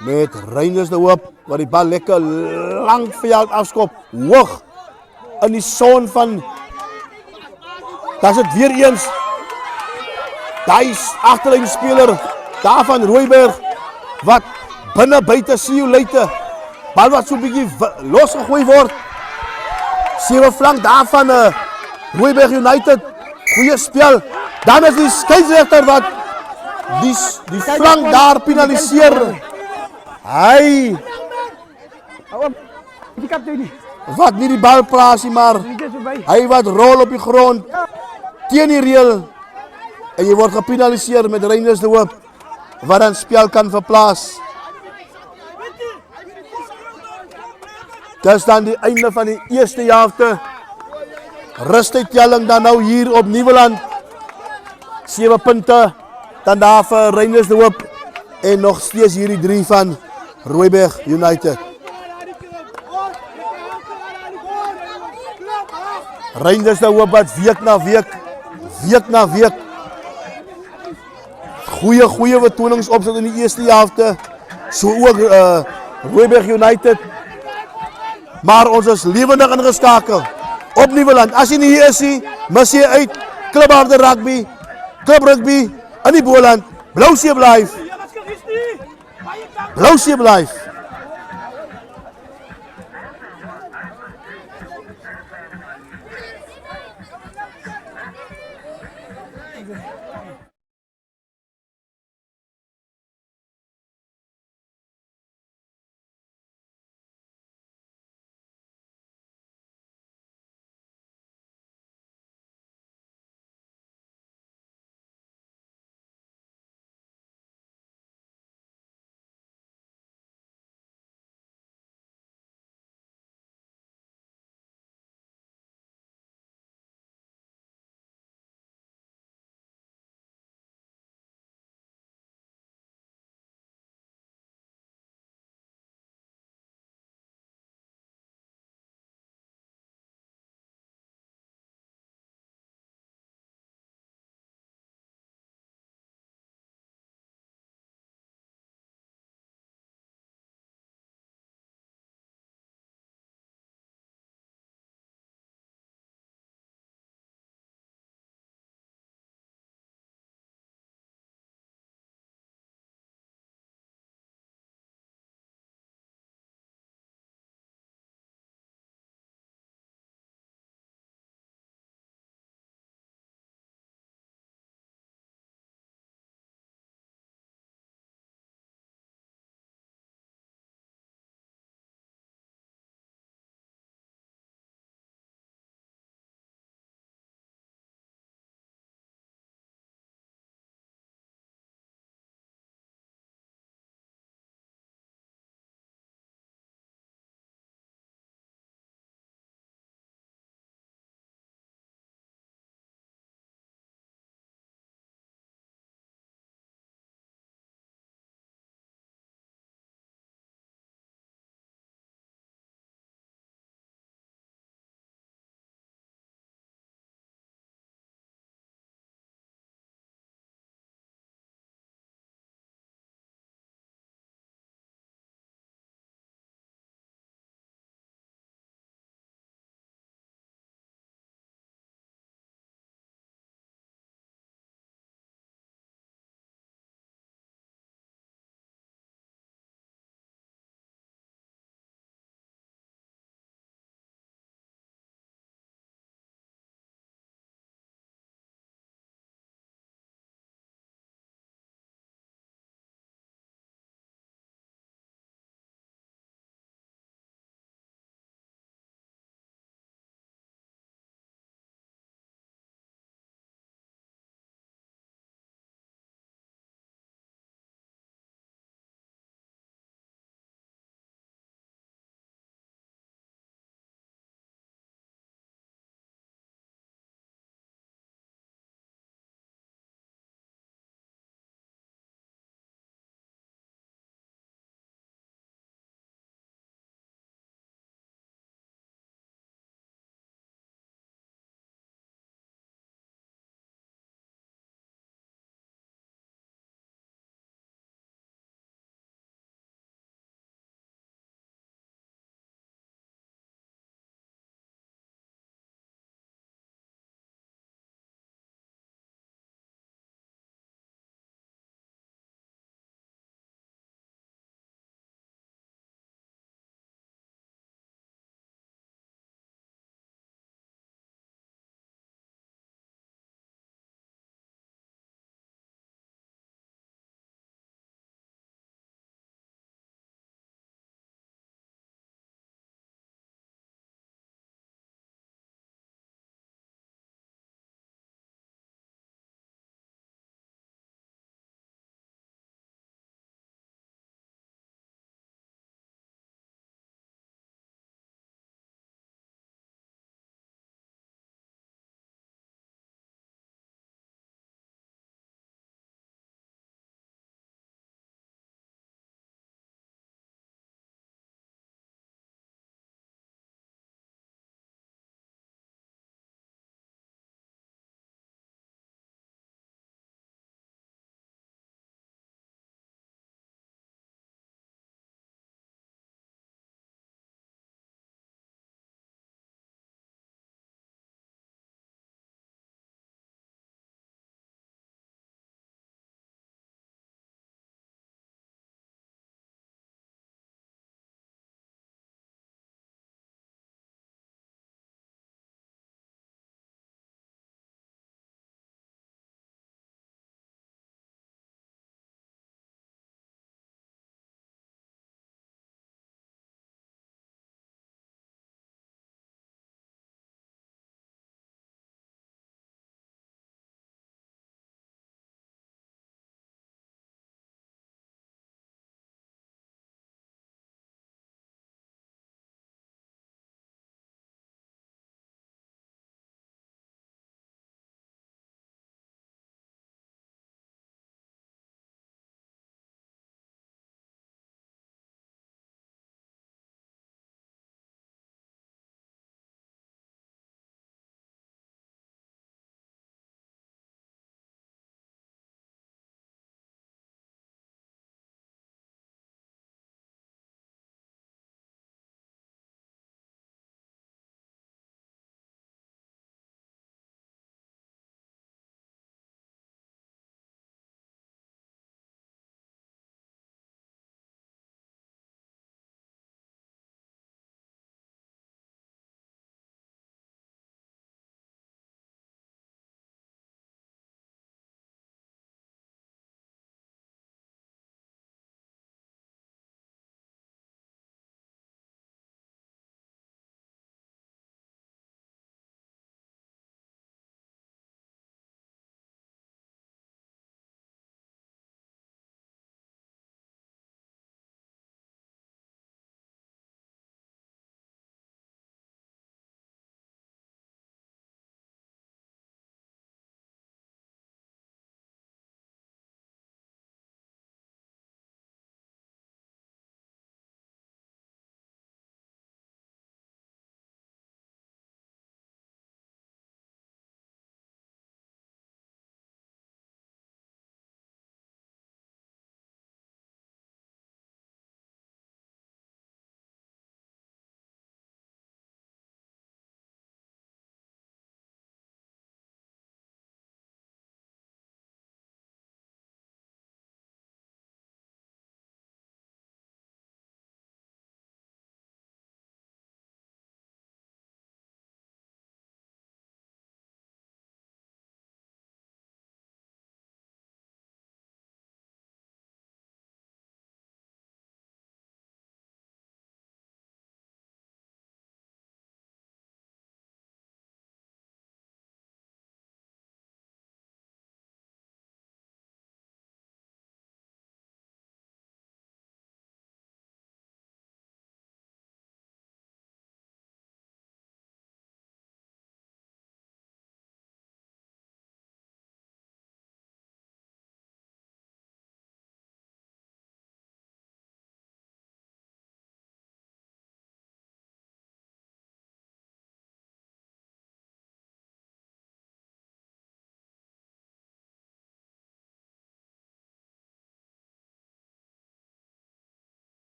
Met Rangers de Hoop wat die bal lekker lank veld afskop. Hoog in die son van. Daar's dit weer eens. Daai agterlyn speler daar van Rooiberg wat binne buite see you later. Bal wat so 'n bietjie losgegooi word. Sewe flank daar van Rooiberg United. Goeie spel. Dan is die skeieregter wat die flank daar penaliseer. Hy Die kaptein nie. wat nie die bal plaas nie, maar Dit is verby. hy wat rol op die grond teen die reël en jy word gepenaliseer met Rangers de Hoop wat dan spel kan verplaas. Dis dan die einde van die eerste helfte. Rustydtelling dan nou hier op Nieuweland. 7 punte dan daar vir Rangers de Hoop en nog steeds hierdie 3 van Rooiberg United. Rangers de Hoop wat week na week goeie vertonings opsit in die eerste helfte. So ook Rooiberg United. Maar ons is lewendig ingeskakel op Nieuweland. As jy nie hier is nie, mis jy uit. Klubharde rugby, klub rugby in die Boland. Blou see blyf. Blou see blyf.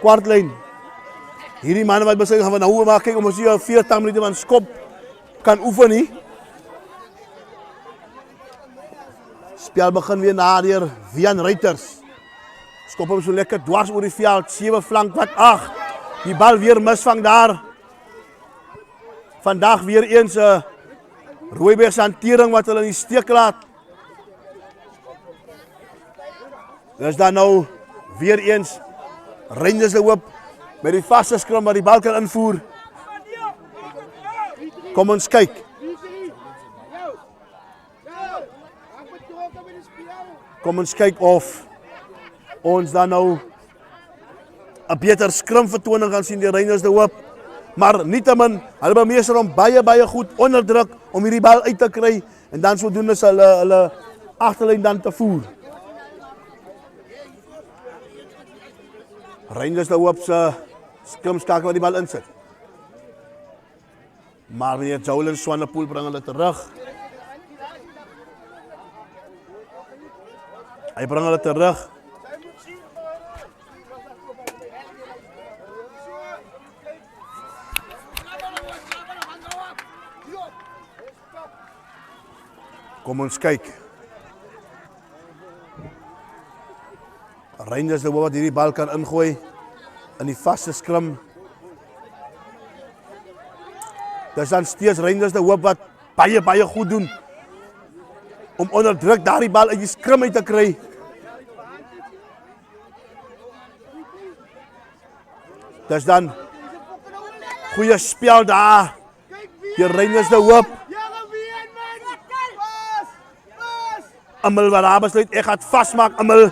kwartlyn. Hierdie manne wat besluit gaan van nou maak kyk om ons hier 40 minute van skop kan oefen nie. Spel begin weer nader Vian Ruiters. Skop hom so lekker dwars oor die veld, 7 flank wat 8. Die bal weer misvang daar. Vandag weer eens Rooiberg se hantering wat hulle in die steek laat. Dis dan nou weer eens Rangers se hoop met die vaste skram wat die bal kan invoer. Kom ons kyk. Kom ons kyk of ons dan nou 'n beter skrim vertoning gaan sien die Rangers se hoop. Maar nietemin, hulle bemeester hom baie goed onder druk om hierdie bal uit te kry en dan sodoende sal hulle agterlyn dan te voer. Rangers se hoop se skrimskakel wat die bal insit. Maar meneer Jolyn Swanepoel bring hulle terug. Hy bring hulle terug. Kom ons kyk. Rangers se hoop wat hierdie bal kan ingooi in die vaste skrim. Dis dan steeds Rangers se hoop wat baie goed doen om onder druk daardie bal uit die skrim uit te kry. Dis dan goeie spel daar. Die Rangers se hoop. Amal wat daar besluit, ek gaan vasmaak, Amal.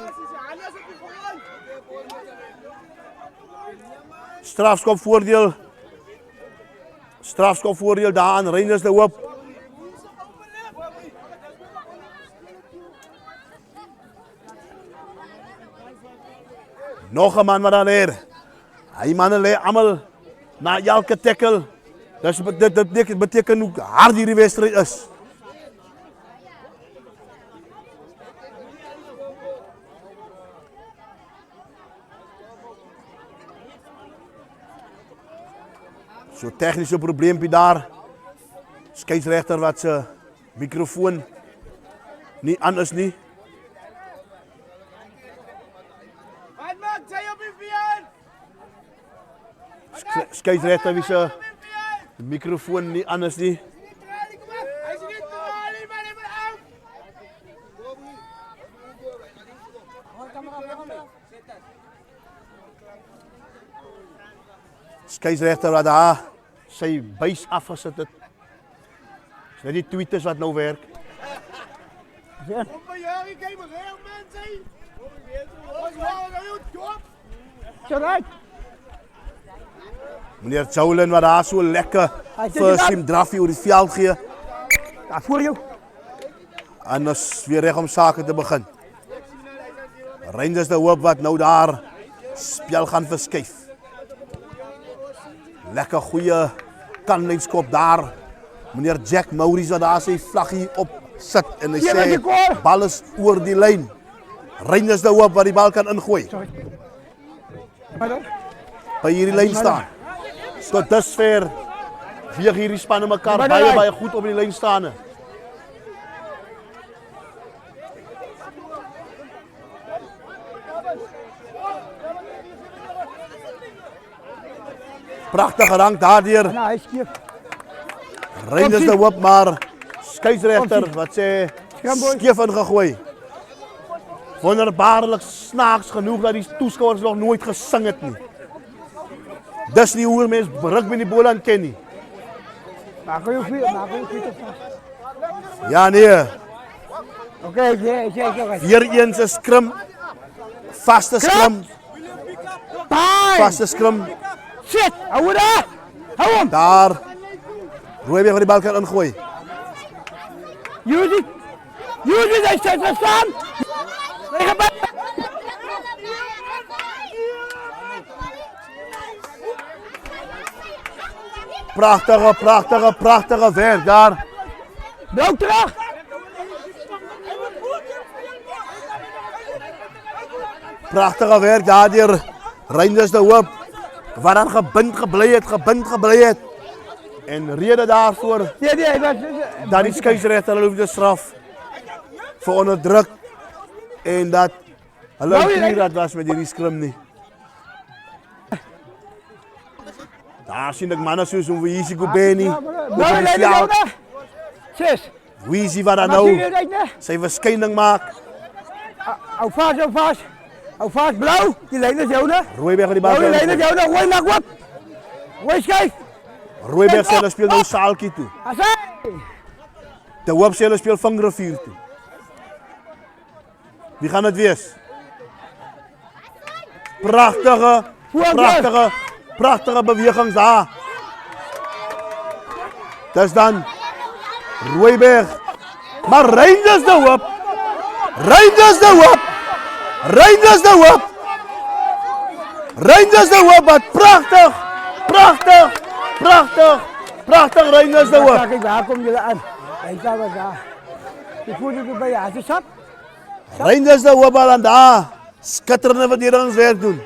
Strafskop voordeel daar aan Rangers se hoop. Nog 'n man wat daar lê. Hy manne lê almal na elke tackle. Dit beteken hoe hard hierdie wedstryd is. So tegniese probleempie daar. Skeieregter wat se mikrofoon nie aan is nie. Skeieregter wie se mikrofoon nie aan is nie. Skeieregter wat daar sy buis afgesit het. Dis net die tweeters wat nou werk. Meneer Jolyn wat daar so lekker first team draffie oor die veld gee. Daar voor jou. En is weer reg om sake te begin. Rangers se hoop wat nou daar spel gaan verskuif. Lekker goeie kanlynskop daar. Meneer Jack Maurice wat daar sy vlaggie op sit en hy sê bal is oor die lyn. Rangers se hoop wat die bal kan ingooi. By hierdie lyn staan. Tot dusver veeg hierdie spanne mekaar baie goed op die lyn staan. Pragtige rank daardeur. Rangers se hoop maar skeieregter wat sê skeef ingegooi. Wonderbaarlik snaaks genoeg dat die toeskouers nog nooit gesing het nie. Dis nie hoe mens rugby in die Boland ken nie. Ja nee. Okay, weer eens 'n skrim. Vaste skrim. Vaste skrim. Shit, hou daar. Hou hom. Daar. Rooiberg wat die bal kan ingooi. Use it, hy sê verstaan. Prachtige werk daar. Blauw terug. Prachtige werk daar deur Rangers de Hoop, waar dan gebind gebly het. En rede daarvoor, Nee, hy was dat die skeieregter hulle hoef te straf, vir onderdruk, en dat hulle nie dat was met hierdie skrim nie. Daar sien ek manne soos Weezy Kubeni, Nou, lei jou na. Sis. Weezy wat dan Maar nou sien jy dit, né? sy verskyning maak. Hou vas. Hou vas, blou. Die lyn is joune. Rooiberg met die bal. Die lyn is joune. Gooi na kwap. Gooi skuif. Rooiberg sê hulle speel nou Saaltjie toe. Asai. De Hoop sê hulle speel Vingrivier toe. Wie gaan dit wees? Pragtige bewegings daar. Dis dan Rooiberg. Maar Rangers de Hoop. Rangers de Hoop wat pragtig Rangers de Hoop. Kijk, daar kom jullie aan. Hij staat wel daar. Je voelt het bij je als sap. Rangers de Hoop al aan daar. Skitterende verdedigingswerk doen.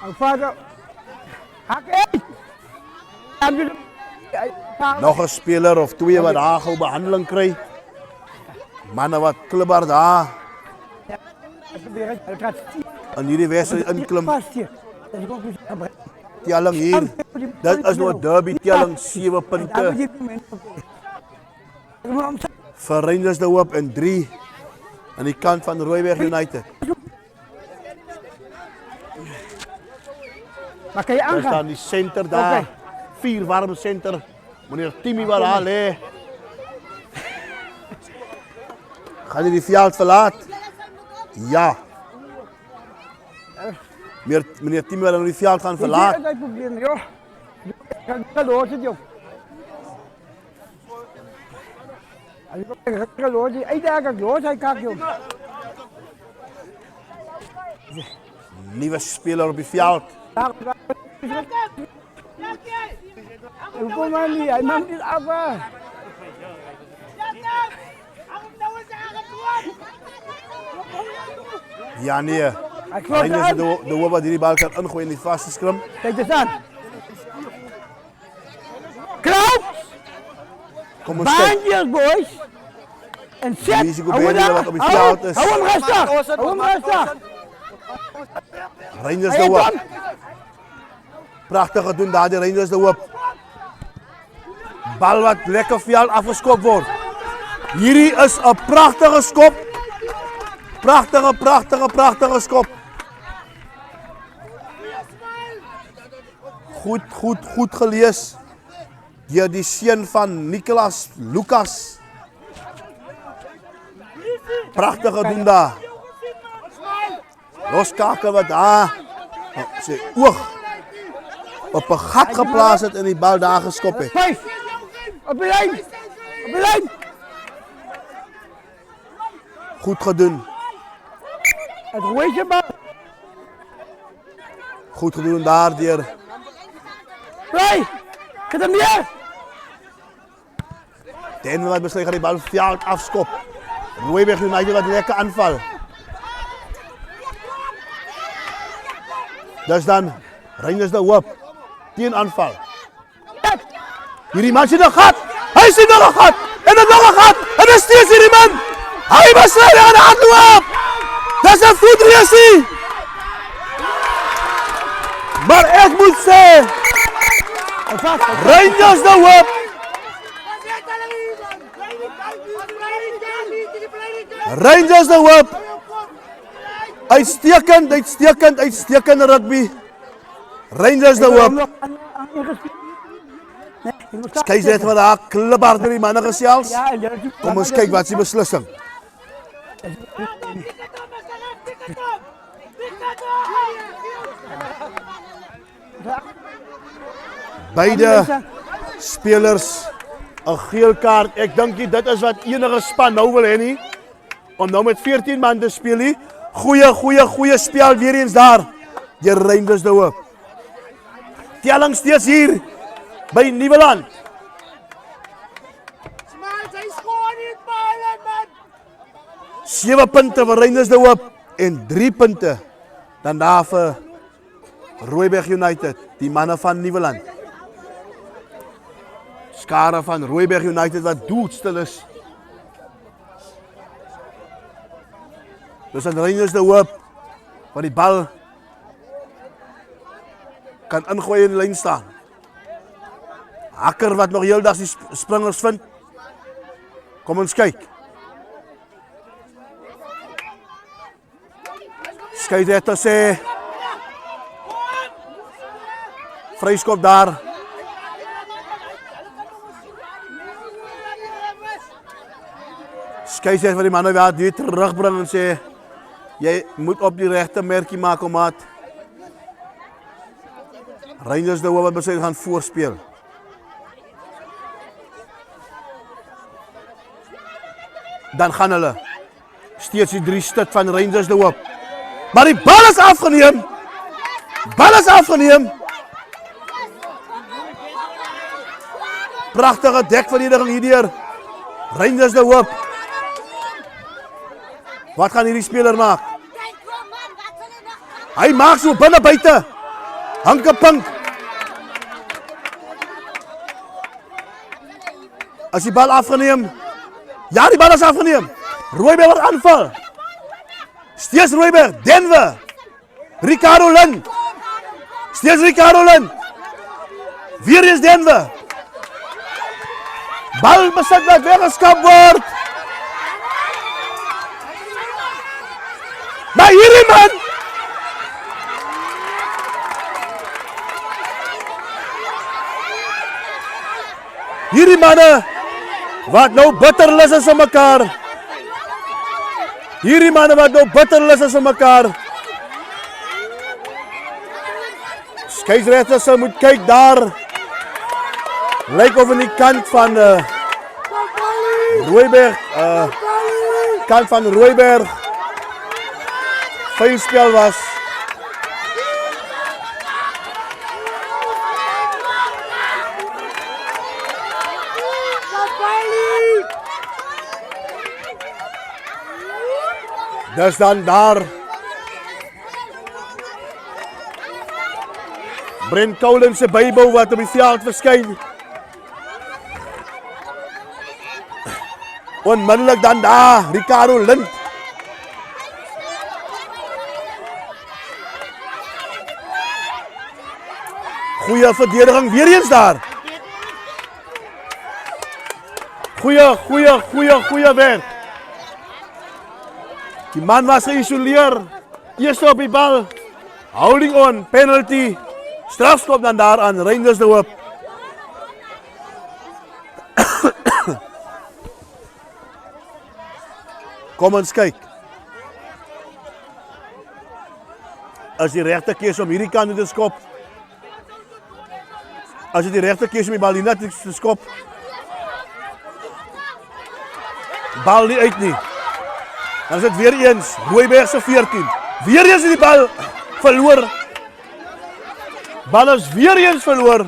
Hou vader. Hak uit. Nog 'n speler of twee wat daar gou behandeling kry. Manne wat klibber daar in hierdie wedstryd inklim. Telling hier. Dit is nou 'n derby telling 7 punte vir Rangers de Hoop en 3 aan die kant van Rooiberg United. Maar kan je Daar aangaan? staan die center daar. 4 warm center. Meneer Timmy wat daar lê. Gaan hy die veld verlaat? Ja. Meneer Timmy wil nou die veld gaan verlaat. Dat is het probleem, joh. Dat hoort het, joh. Dat hoort het. Ik denk dat het hoort, hij kak, joh. Nuwe speler op die veld. Hoe kom maar niet? Hij maakt niet af. Ja nee. Rangers de Hoop wat hierdie bal kan ingooi in die vaste skrim. Kijk eens aan. Krauw! Kom ons kyk. Baantjes, boys! En zet! Weezy Kubeni wat op die veld is. Hou hem rustig! Hou hem rustig! Rangers de Hoop. Pragtig gedoen daar die Rangers de Hoop. Bal wat lekker veld afgeskop word. Hierdie is 'n pragtige skop. Pragtige skop. Goed gelees. Deur die seun van Nicolas Lucas. Pragtig gedoen daar. Loskakel wat daar sy oog op 'n gat geplaas het en die bal daar geskop het. 5! Op de lijn! Op de lijn! Goed gedoen. Het rooitje bal! Goed gedoen daar deur Play! Get hem neer! Den wat besluit gaan die bal veld afskop. Rooiberg United wat lekker aanval. Dis dan Rangers de Hoop teen aanval. Hierdie man sien 'n gat. Hy sien nog 'n gat. En dit nog 'n gat. En dit is steeds hierdie man. Hy besluit hy gaan hardloop. Dis 'n voetreusie. Maar ek moet sê Rangers de Hoop uitstekend rugby. Rangers de Hoop. Skeieregter wat daar klibber deur die manne gesels. Kom ons kyk wat is die beslissing. Beide spelers 'n geel kaart. Ek dink dit is wat enige span nou wil hê nie. Om nou met 14 man te speel nie. Goeie spel weer eens daar. Die Rangers de Hoop. Telling steeds hier by Nieuweland. Smiles, hy skoor nie, man! 7 punte vir Rangers de Hoop en 3 punte dan daar vir Rooiberg United, die manne van Nieuweland. Skare van Rooiberg United wat doodstil is. Dus aan Rangers de Hoop wat die bal kan ingooi in die lyn staan. Hakker wat nog heeldag die springers vind. Kom ons kyk. Skeieregter sê vryskop daar. Skeieregter vir die manne wat die terugbring en sê jy moet op die regte merkie maak om maat. Rangers de Hoop wat besluit gaan voorspeel. Dan gaan hulle steeds die 3 stit van Rangers de Hoop. Maar die bal is afgeneem. Bal is afgeneem. Pragtige dekverdediging hierdeur Rangers de Hoop. Wat gaan hierdie speler maak? Hy maak so binne buite. Hankepink. As die bal afgeneem. Ja, die bal is afgeneem. Rooiberg wat aanval. Steeds Rooiberg, Denver. Ricardo Lin. Steeds Ricardo Lin. Weer is Denver. Bal besit wat weggeskap word. Maar hierdie man. Hierdie manne wat nou bitterlus is vir mekaar. Hierdie manne wat nou bitterlus is vir mekaar. Skeieregter sal moet kyk daar. Lyk of aan die kant van Rooiberg, kant van Rooiberg vuilspel was. Dis dan daar. Brent Collins se Bybel wat op die veld verskyn. Onmiddellik dan daar, Ricardo Lin. Goeie verdediging weer eens daar. Goeie werk. Die man was geïsoleer. Eerste op die bal. Holding on, penalty. Strafskop dan daar aan Rangers de Hoop. Kom ons kyk. As die regte keuse om hierdie kant te skop. As jy die regte keuse om die bal hier net te skop. Bal nie uit nie. Dan is dit weer eens Rooiberg se 14. Weer eens die bal verloor. Bal is weer eens verloor.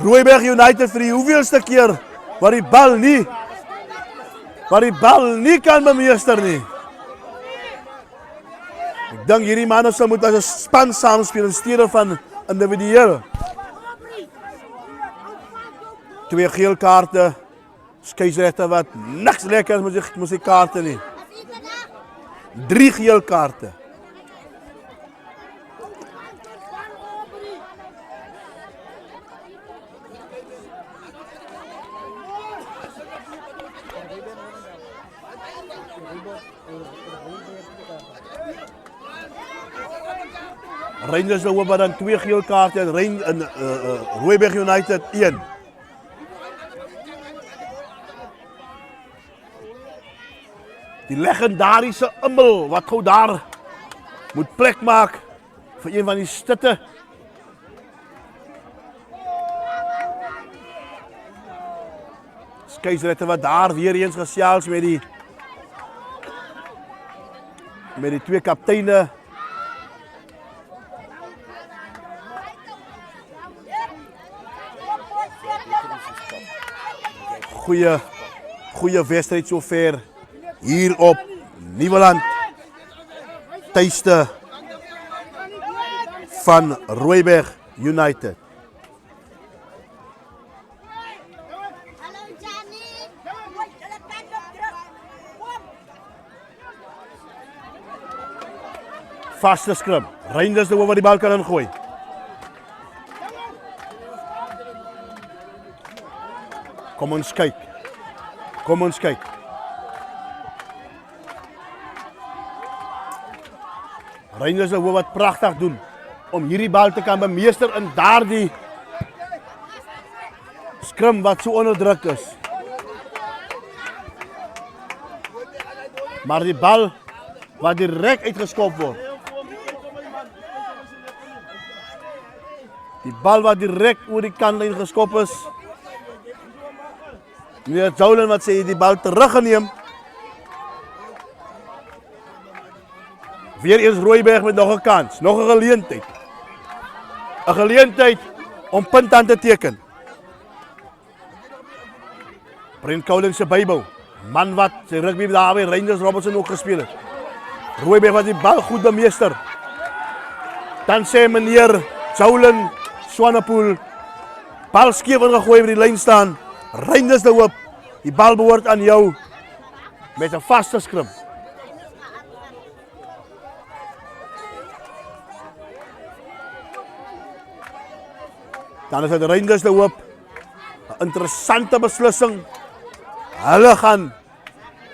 Rooiberg United vir die hoeveelste keer waar die bal nie kan bemeester nie. Ek dink hierdie manne sal moet as 'n span saamspeel in steede van individueel. 2 geel kaarte. Skeieregter wat niks lekker met sy kaarte nie. 3 geel kaarte. Rangers de Hoop dan 2 geel kaarte en Rooiberg United 1. Die legendariese Immel wat gou daar moet plek maak vir een van die stitte. Skeieregter wat daar weer eens gesels met die 2 kapteine. Goeie wedstrijd sover hier op Nieuweland. Tuiste van Rooiberg United. Hallo Johnny. Vaste scrum. Reinders de Hoop wat die bal kan ingooi. Kom ons kyk. Kom ons kyk. Reinders de Hoop wat pragtig doen om hierdie bal te kan bemeester in daardie scrum wat so onder druk is. Maar die bal wat direk uitgeskop word. Die bal wat direk oor die kantlyn geskop is. Meneer Joulen wat sê die bal teruggeneem. Weer eens Rooiberg met nog 'n kans, nog 'n geleentheid. 'n Geleentheid om punt aan te teken. Brent Coulen se bybou. Man wat sy rugby daar by Rangers Robertson ook gespeel het. Rooiberg wat die bal goed bemeester. Dan sê meneer Joulen Swanepoel, bal skeef ingegooi by die lyn staan. Reinders de Hoop, die bal behoort aan jou met 'n vaste scrum. Dan is dit Reinders de Hoop, 'n interessante beslissing. Hulle gaan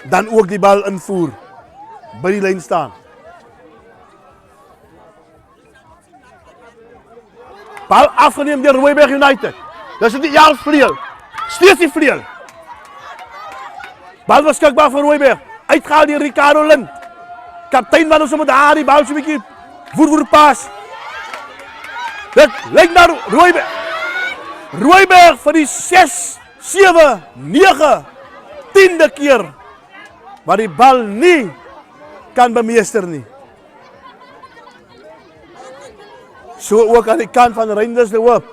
dan ook die bal invoer by die lyn staan. Bal afgeneem deur Rooiberg United. Dis die vleuel. Steeds die vleuel. Bal beskikbaar vir Rooiberg. Uitgehaal deur Ricardo Lind. Kaptein van ons moet daar die bal so 'n bietjie voer pas. Dit lyk na Rooiberg. Rooiberg vir die 6, 7, 9, 10de keer waar die bal nie kan bemeester nie. So ook aan die kant van Reinders de Hoop.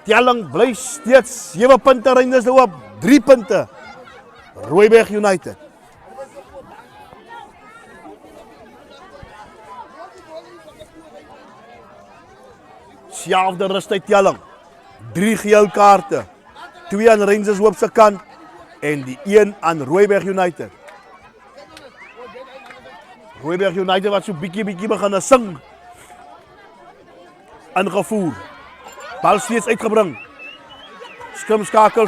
Telling bly steeds 7 punte Reinders de Hoop, 3 punte Rooiberg United. Selfde rustyd telling. 3 geel kaarte. 2 aan Reinders Hoop se kant en die 1 aan Rooiberg United. Rooiberg United wat so bietjie begin sing. Ingevoer. Bal steeds uitgebring. Skrimskakel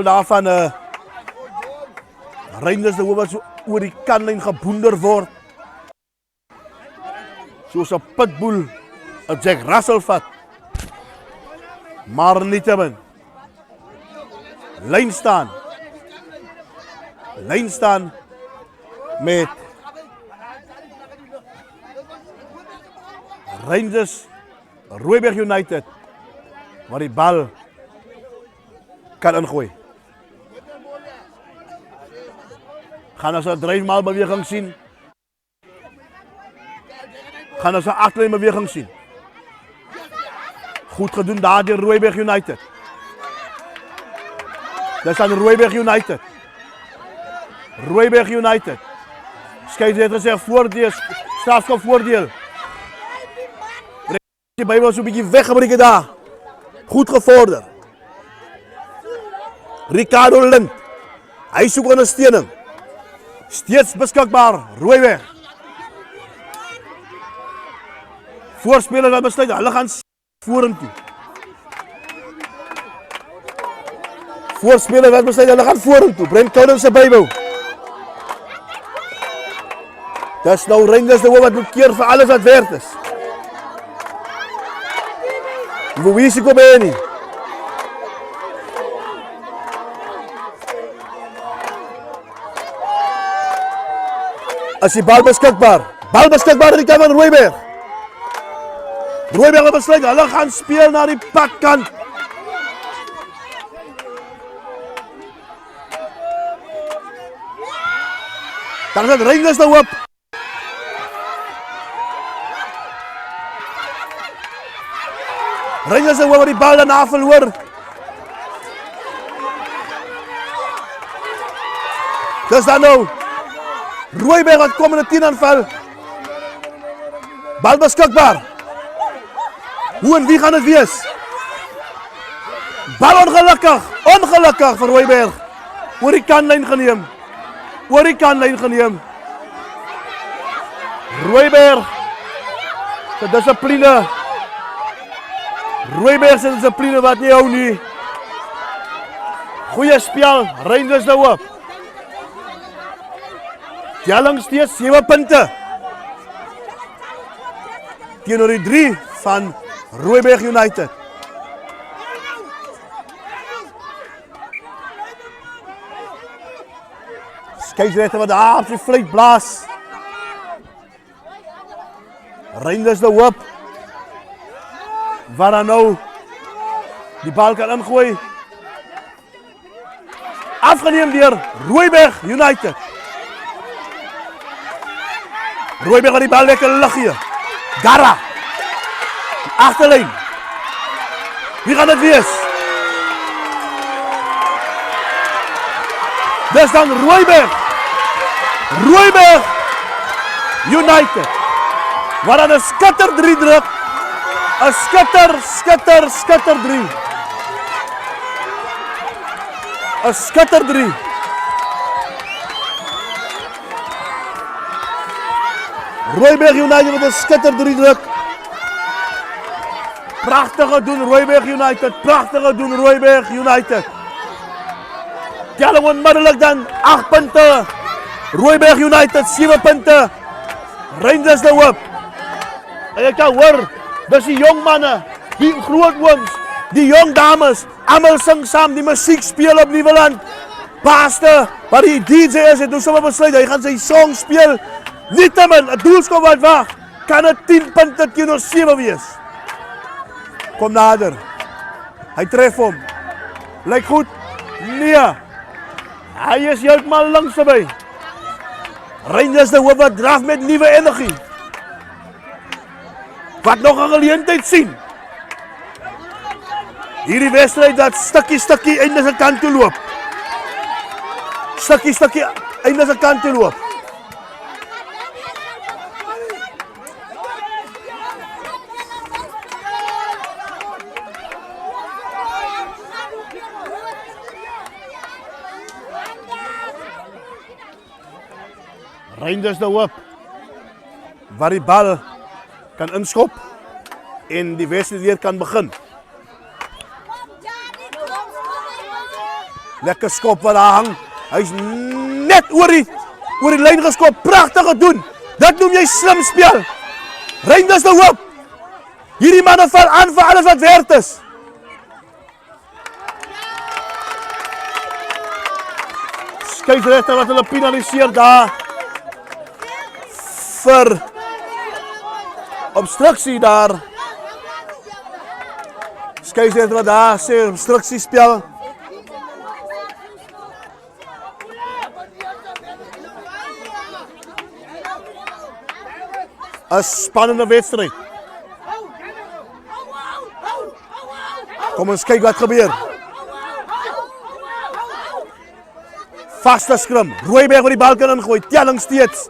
daarvan Reinders de Hoop wat so oor die kantlyn geboender word. Soos 'n pitbull 'n Jack Russell vat. Maar nietemin. Lyn staan met Reinders Rooiberg United waar die bal kan ingooi. Gaan ons 'n dryfmaal beweging sien. Gaan ons 'n agterlyn beweging sien. Goed gedoen daar deur Rooiberg United. Dis aan Rooiberg United. Rooiberg United. Skeieregter gesê voordeel, strafskop voordeel. Die by was so 'n bietjie weggebreek daar. Goed gevorder. Ricardo Lind. Hy soek ondersteuning. Steeds beskikbaar Rooiberg. Voorspeler wat besluit, hulle gaan vorentoe. Voorspeler wat besluit, hulle gaan vorentoe. Brent Coulen se bybou. Dis nou Reinders de Hoop wat moet keer vir alles wat werd is. Luisi Kobeni. As die bal beskikbaar. Bal beskikbaar in die kant van Rooiberg. Rooiberg besluit, hulle gaan speel na die pakkant. Dan is dit Reinders de Hoop. Rangers de Hoop wat die bal daarna verloor. Dis dan nou. Rooiberg wat kom in 'n 10 aanval. Bal beskikbaar. Hoe en wie gaan dit wees? Bal ongelukkig vir Rooiberg. Oor die kantlyn geneem. Rooiberg se dissipline. Rooiberg se dissipline wat nie hou nie. Goeie spel, Rangers de Hoop. Telling steeds 7 punte. Teenoor die 3 van Rooiberg United. Skeieregter wat daar op sy fluit blaas. Rangers de Hoop. Waar dan nou die bal kan ingooi. Afgeneem deur Rooiberg United. Rooiberg het die bal lekker lig hier. Gara. Agterlyn. Wie gaan dit wees? Dis dan Rooiberg United. Waar dan 'n skitter 3 druk. 'n skitter 3. 'n skitter 3. Rooiberg United met 'n skitter 3 druk. Pragtige doen Rooiberg United. Telling onmiddellik dan 8 punte. Rooiberg United 7 punte. Rangers de Hoop. En jy kan hoor, dis die jong manne, die groot ooms, die jong dames, almal sing saam, die musiek speel op Nieuweland. Paaste, wat die DJ is, het nou sommer besluit, hy gaan sy song speel. Nietemin, 'n doelskop wat wag, kan dit 10 punte teenoor 7 wees. Kom nader. Hy tref hom. Lyk goed? Nee. Hy is heeltemal links verby. Rangers de Hoop wat draf met nuwe energie. Wat nog 'n geleentheid sien. Hierdie wedstryd dat stukkie einde se kant toe loop. Stukkie einde se kant toe loop. Rangers de Hoop waar die bal kan inskop en die wedstryd weer kan begin. Lekker skop wat daar hang. Hy's net oor die lyn geskop. Pragtig gedoen. Dit noem jy slim speel. Rangers de Hoop. Hierdie manne val aan vir alles wat werd is. Skeieregter wat hulle penaliseer daar. Vir obstruksie daar. Skeieregter wat daar sê obstruksie spel. 'n spannende wedstryd. Kom ons kyk wat gebeur. Vaste skrim. Rooiberg wat die bal kan ingooi. Telling steeds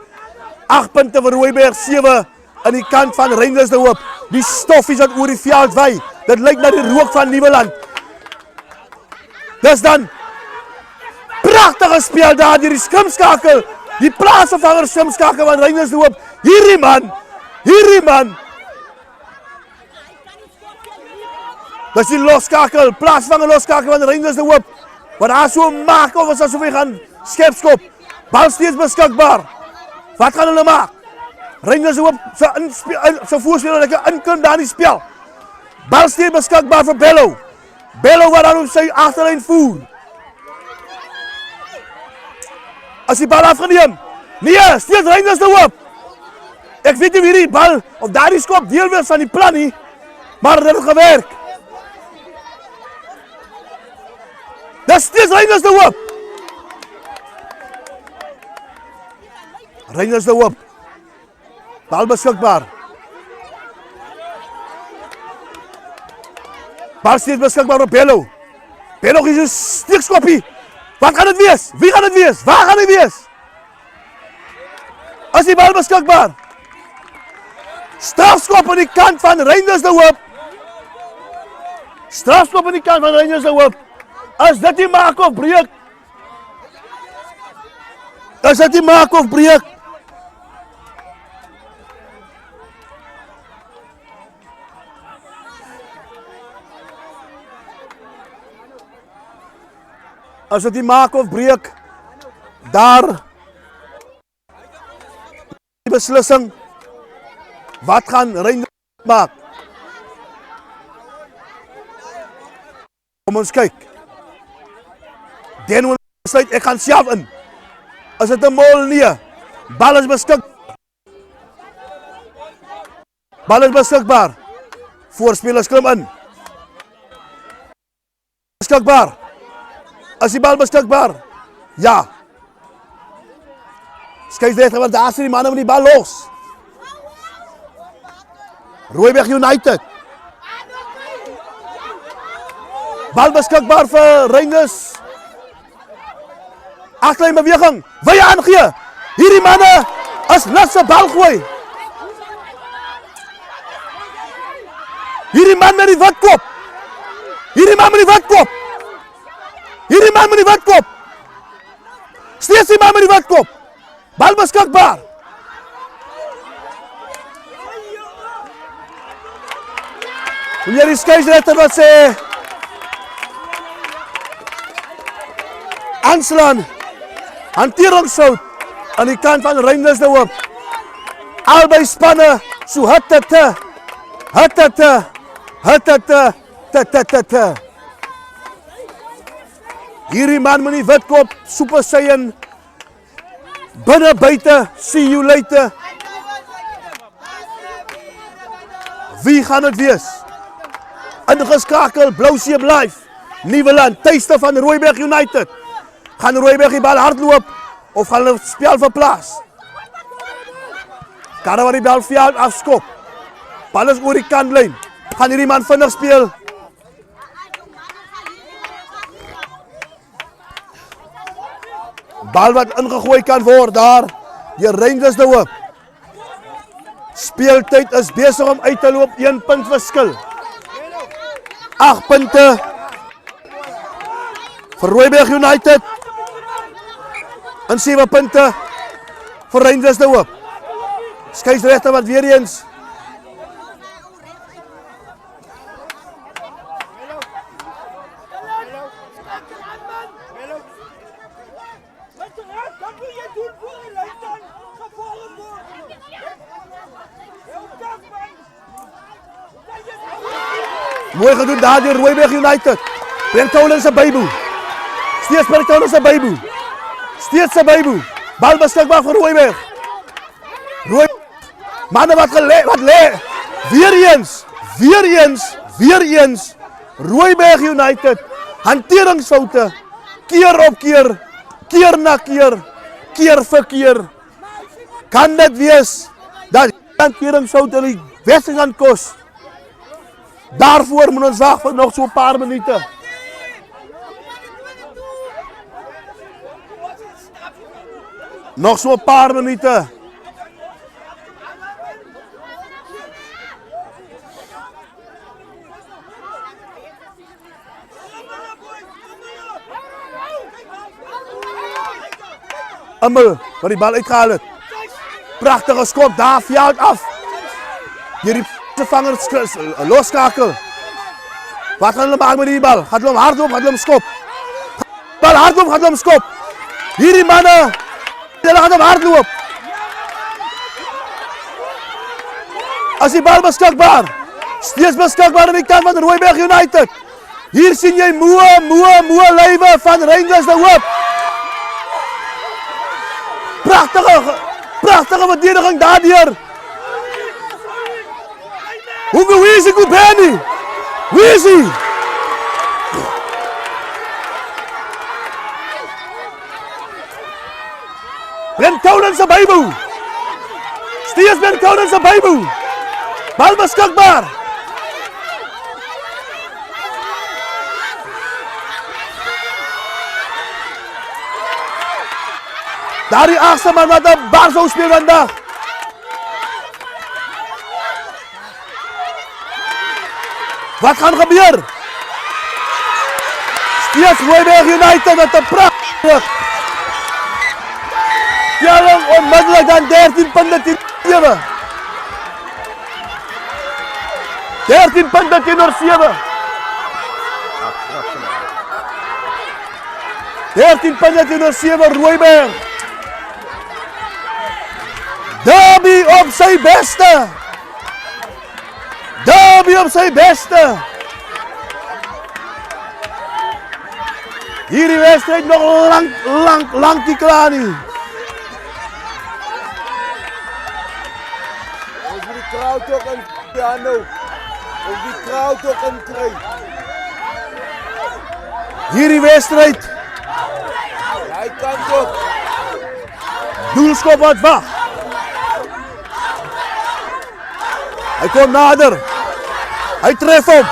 8 punte vir Rooiberg, 7 aan die kant van Rangers de Hoop. Die stoffies wat oor die veld wy. Dit lyk na die rook van Nieuweland. Dis dan pragtige speel daar deur die skrimskakel. Die plaasvervanger skrimskakel van Rangers de Hoop. Hierdie man. Dis die loskakel, plaasvanger loskakel van Rangers de Hoop. Wat daar so maak of as asof hy gaan skepskop. Bal steeds beskikbaar. Wat gaan hulle maak? Rangers de Hoop se voorspeler lekker inkom daar die spel. Bal steeds beskikbaar vir Bello. Bello wat dan op sy agterlyn voer. As die bal afgeneem. Nee, steeds Rangers de Hoop. Ek weet nie wie die bal of daardie skop deel was van die plan nie, maar dit het gewerk. Dis steeds Rangers de Hoop. Rangers de Hoop. Bal beskikbaar. Bal steeds beskikbaar op Bello. Bello is 'n steekskoppie. Wat gaan dit wees? Wie gaan dit wees? Waar gaan dit wees? As die bal beskikbaar. Strafskop aan die kant van Rangers de Hoop. Strafskop aan die kant van Rangers de Hoop. As dit nie maak of breek. As dit nie maak of breek. As dit nie maak of breek. Daar. Die beslissing. Wat gaan Rangers maak? Kom ons kyk. Den besluit ek gaan self in. As dit 'n mol nee. Bal is beskikbaar. Bal is beskikbaar. Voorspelers klim in. Beskikbaar. As die bal beskikbaar. Ja. Skeieregter want daar sien die manne met die bal los. Rooiberg United. Bal beskikbaar vir Rangers. Agterlyn beweging. Wil jy aangee? Hierdie manne as net se bal gooi. Hierdie man met die watkop. Hierdie man met die watkop. Hierdie man met die watkop. Steeds die man met die watkop. Bal beskikbaar. Hier is skeieregter wat sê aanslaan. Hanteringsfout aan die kant van Rangers de Hoop. Albei spanne so hitte. Hierdie man met die witkop, Super Saiyan. Binne buite, see you later. Wie gaan dit wees? Ingeskakel, Blou See Live. Nieuweland, tuiste van Rooiberg United. Gaan Rooiberg die bal hardloop of gaan hulle spel verplaas? Karre wat die bal veld afskop. Bal is oor die kantlyn. Gaan hierdie man vinnig speel? Bal wat ingegooi kan word daar. Die Rangers de Hoop. Speeltyd is besig om uit te loop. 1 punt verskil. 8 punte vir Rooiberg United. En 7 punte vir Rangers de Hoop. Skeieregter wat weer eens mooi gedoen daar deur Rooiberg United. Brent Collins se byboe. Steeds Brent Collins se byboe. Steeds se byboe. Bal beskikbaar vir Rooiberg. Manne wat lê. Weer eens. Rooiberg United. Hanteringsfoute. Keer op keer. Keer na keer. Keer vir keer. Kan dit wees dat hanteringsfoute die wedstryd gaan kos? Daarvoor moet ons wag vir nog so 'n paar minute. Nog so 'n paar minute. Amal, wat die bal uitgehaal het. Pragtige skop daar veld af. Hierdie vangers loskakel. Wat gaan hulle maak met die bal? Gaan hulle hom hardloop, gaan hulle hom skop? Bal hardloop, gaan hulle hom skop? Hierdie manne, hulle gaan hom hardloop. As die bal beskikbaar. Steeds beskikbaar aan die kant van Rooiberg United. Hier sien jy moe lywe van Rangers de Hoop. Pragtige verdediging daardeur. Hoe is die Benny? Wie is hy? Brent Collins se byboe. Steeds Brent Collins se byboe. Bal beskikbaar. Daar die agste man wat 'n bar sou speel vandag. Wat gaan gebeur? Steeds Rooiberg United met 'n pragtig. Stelling onmiddellik dan 13 punte teen 7. 13 punte teenoor 7. 13 punte teenoor 7 Rooiberg. Derby op sy beste. Derby op sy beste. Hierdie wedstryd nog lank nie klaar nie. Ons moet die crowd ook in piano. Ons die crowd ook in kry. Hierdie wedstryd. Hy kan ook. Doelskop wat wag. Hy kom nader. Hy tref hom.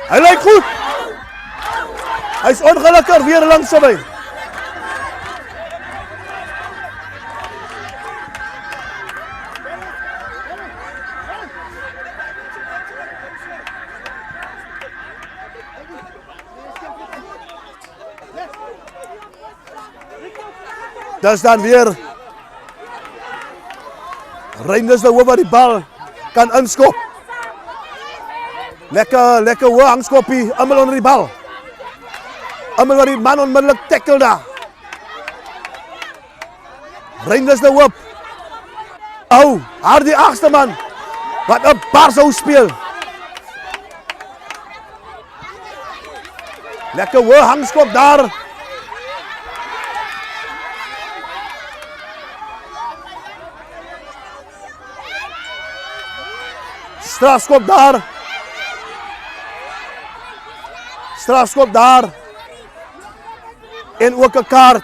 Hy lyk goed. Hy's ongelukkig weer langs my. Dis dan weer Reinders de Hoop wat die bal kan inskop. Lekker hoë hangskoppie, almal onder die bal. Almal wat die man onmiddellik tackle daar. Reinders de Hoop. Haar die agste man wat 'n bar sou speel. Lekker hoë hangskop daar. Strafskop daar. Strafskop daar. En ook 'n kaart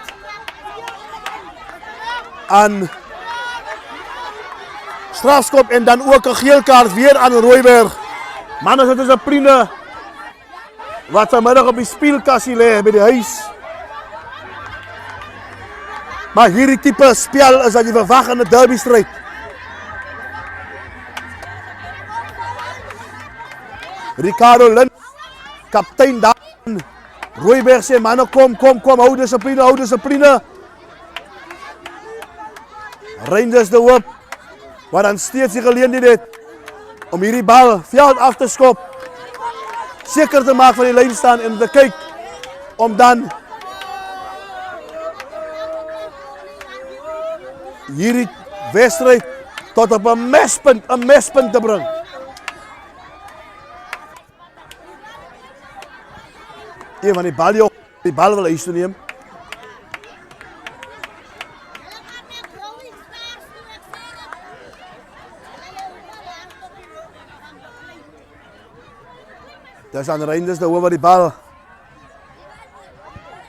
aan strafskop en dan ook 'n geel kaart weer aan Rooiberg. Manne, dit is 'n prine wat vanmiddag op die speelkassie lê by die huis. Maar hierdie tipe spel is wat jy verwag in 'n derby stryd. Ricardo Lin, kaptein daar. Rooiberg sê manne kom, hou dissipline. Reinders de Hoop wat dan steeds die geleentheid het om hierdie bal veld af te skop. Seker te maak van die lyn staan en te kyk om dan hierdie wedstryd tot op 'n mespunt te bring. Een van die bal wil huis toe neem. Dis aan Reinders de Hoop wat die bal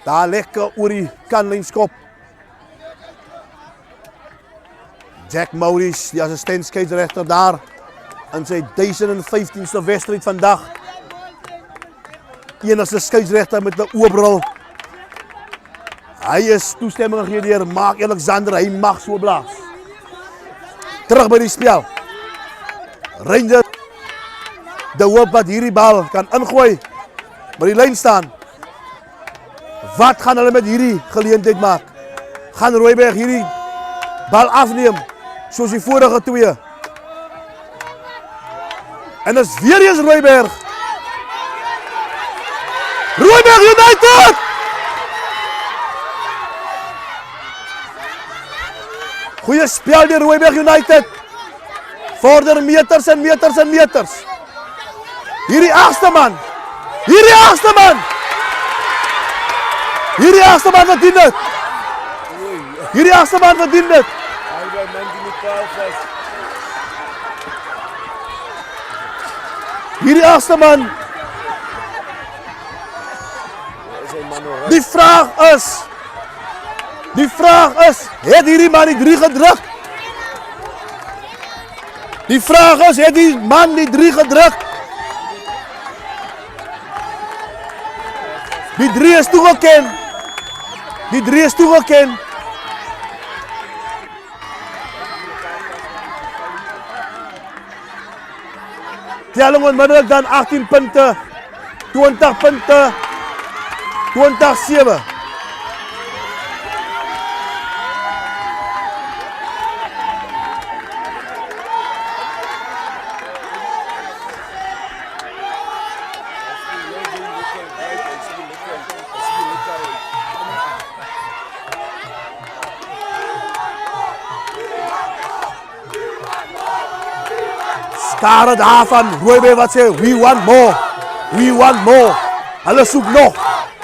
daar lekker oor die kanlyn skop. Jack Maurice, die assistent skeieregter daar in sy 1015ste wedstryd vandag. Enigste skeieregter met 'n oorbril. Hy is toestemming gegee deur Mark Alexander, hy mag so blaas. Terug by die spel. Reinders de Hoop wat hierdie bal kan ingooi, by die lyn staan. Wat gaan hulle met hierdie geleentheid maak? Gaan Rooiberg hierdie bal afneem, soos die vorige twee? En is weer eens Rooiberg. Rooiberg United! Goeie spel deur Rooiberg United. Vorder meters en meters en meters. Hierdie agste man. Hierdie agste man verdien dit. Hierdie agste man verdien dit. Hy bly man die metaal vas. Hierdie agste man. Die vraag is, het hierdie man die 3 gedruk? Die vraag is, het die man die 3 gedruk? Die 3 is toegeken. telling onmiddellik dan 18 punte, 20 punte, 20-7. Skare daarvan, Rooiberg wat sê, we want more, we want more. Hulle soek nog,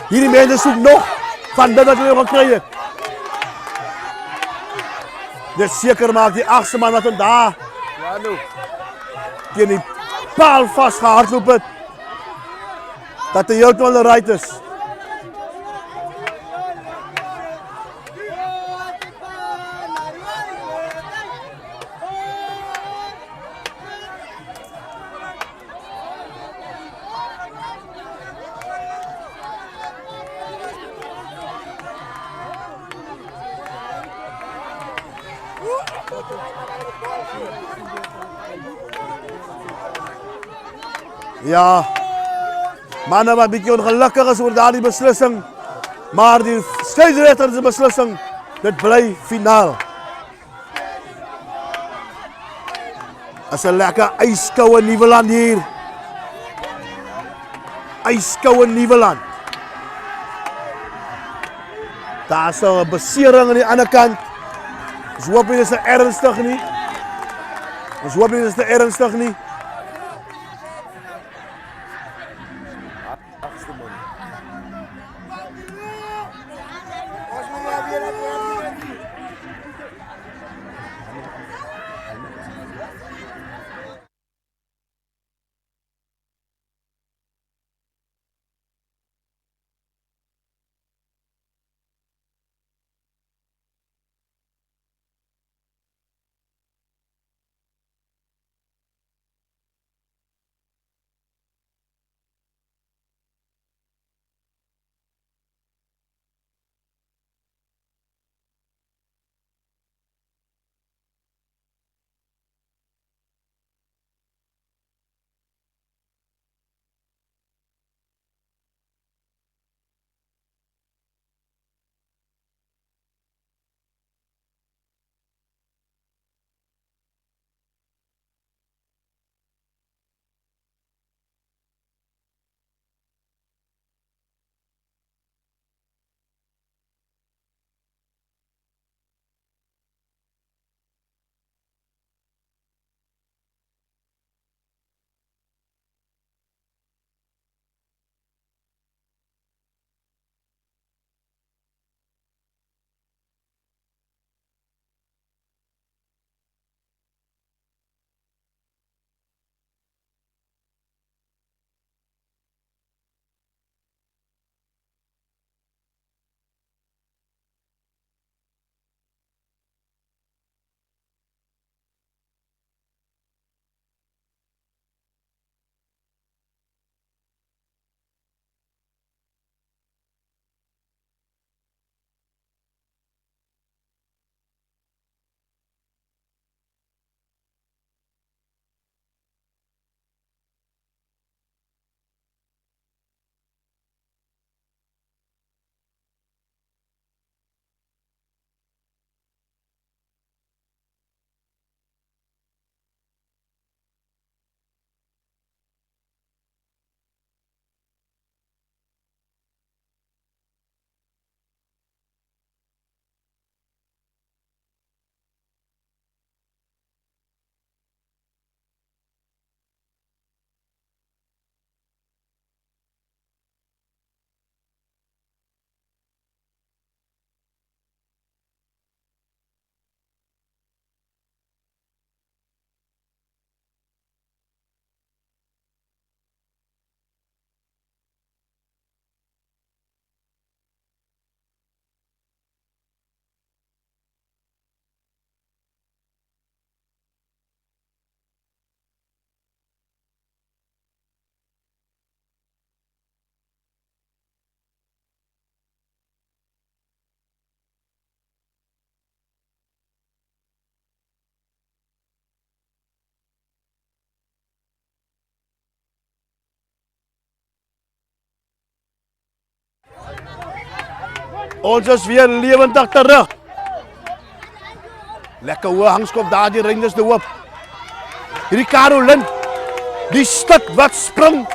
hierdie mense soek nog, van dit wat hulle gekry het. Dit seker maak die 8ste man wat daar teen die paal vastgehardloop het, dat hy heeltemal right is. Ja, mannen wat een beetje ongelukkig is oor daardie beslissing, maar die scheidsrechter se beslissing, dit bly finaal. Is 'n lekker ijskoue Nieuweland hier. Ijskoue Nieuweland. Daar is 'n besering aan die ander kant. Ons hoop nie dis ernstig nie. Ons hoop nie dis ernstig nie. Ons is weer lewendig terug. Lekker hoë hangskop daar die Rangers de Hoop. Ricardo Lind, die stuk wat spring.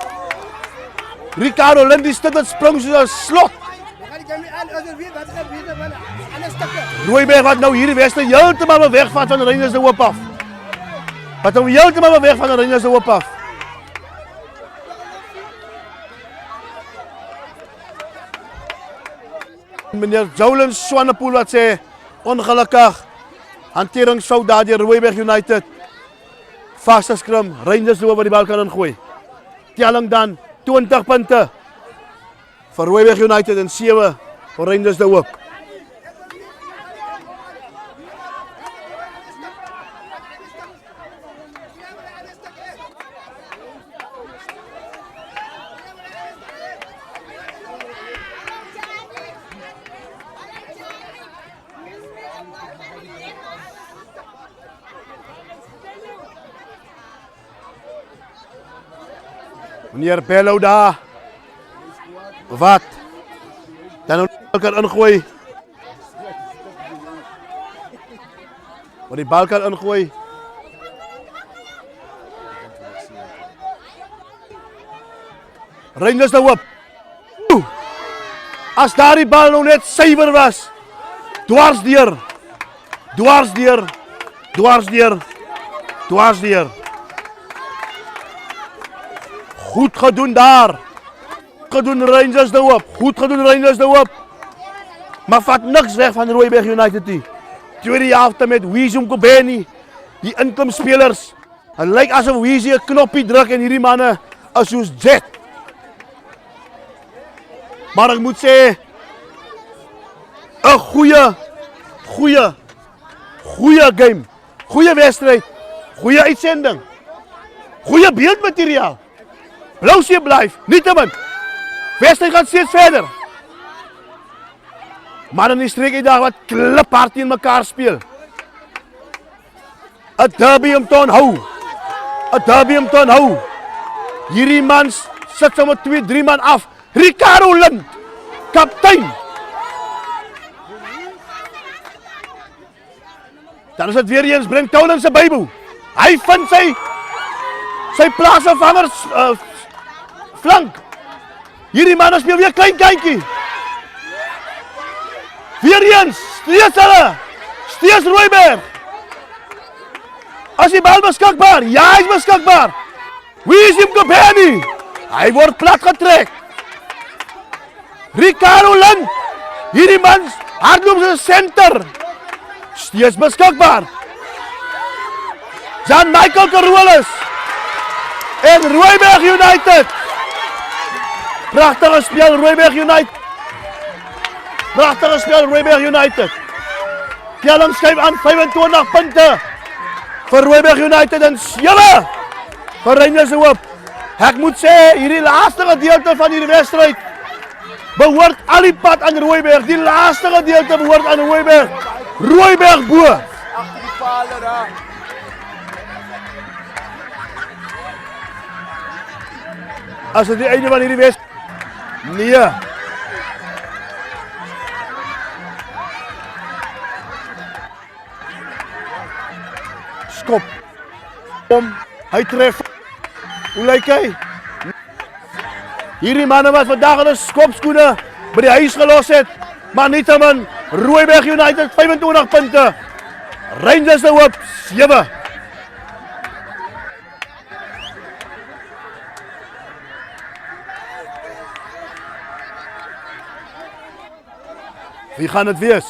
Ricardo Lind, die stuk wat spring soos 'n slot. Rooiberg wat nou hierdie wedstryd heeltemal wegvat van Rangers de Hoop af. Wat hom heeltemal weg van Rangers de Hoop af. Meneer Jolyn Swanepoel wat sê, ongelukkig, hanteringsfout daar deur Rooiberg United. Vaste skrim, Rangers de Hoop wat die bal kan ingooi. Telling dan 20 punte vir Rooiberg United en 7 vir Rangers de Hoop. Meneer Bello daar. Wat? Dan kan ingooi. Wat die bal kan ingooi. Rangers de Hoop. As daar die bal nou net suiwer was. Dwarsdeur. Dwarsdeur. Dwarsdeur. Dwarsdeur. Goed gedoen daar. Gedoen Rangers de Hoop. Goed gedoen Rangers de Hoop. Maar vat niks weg van Rooiberg United nie. Tweede helfte met Weezy Mkobeni. Die inkomspelers. Het lyk asof Weezy 'n knoppie druk en hierdie manne is soos jet. Maar ek moet sê 'n goeie game. Goeie wedstryd. Goeie uitsending. Goeie beeldmateriaal. Blousie blyf, nietemin. Wedstryd gaan steeds verder. Maar in die streek daar wat kliphard teen mekaar speel. 'n derby om te onthou. 'n derby om te onthou. Hierdie mans sit sommer 2-3 man af. Ricardo Lind, kaptein. Dan is dit weer eens bring Toulon se Bybel. Hy vind sy plaasvervanger flank. Hierdie man speel weer klein kindjie. Weer eens, steeds hulle. Steeds Rooiberg. As die bal beskikbaar? Ja, hy is beskikbaar. Weezy Mkobeni. Hy word plat getrek. Ricardo Lind. Hierdie man hardloop soos 'n senter. Steeds beskikbaar. Jan Michael Carolus. En Rooiberg United. Pragtige speel Rooiberg United. Pragtige speel Rooiberg United. Telling skuif aan 25 punte vir Rooiberg United en 7 vir Rangers de Hoop. Ek moet sê, hierdie laaste gedeelte van hierdie wedstryd behoort al die pad aan Rooiberg. Die laaste gedeelte behoort aan Rooiberg. Rooiberg bo. Agter die pale daar. As dit die einde van hierdie wedstryd. Nee. Skop. Hy tref. Hoe lyk hy? Hierdie manne wat vandag hulle skopskoene by die huis gelos het, maar nietemin Rooiberg United 25 punte. Rangers de Hoop 7. Wie gaan dit wees?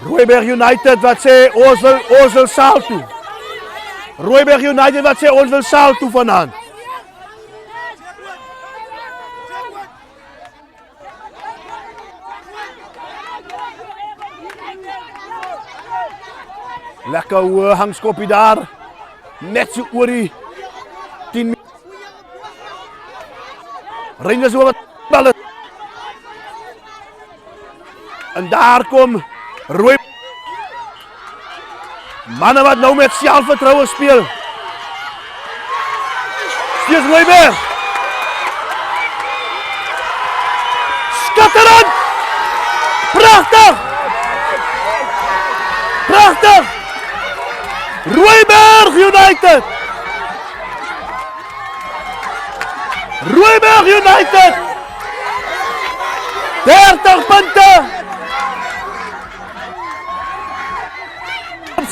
Rooiberg United wat sê ons wil saal toe. Rooiberg United wat sê ons wil saal toe vanaand. Lekker hoë hangskoppie daar. Net so oor die 10 Rangers oor wat bal. En daar kom Rooi. Manne wat nou met selfvertroue speel. Steeds Rooiberg. Skitterend! Prachtig! Prachtig! Rooiberg United! Rooiberg United! 30 punte!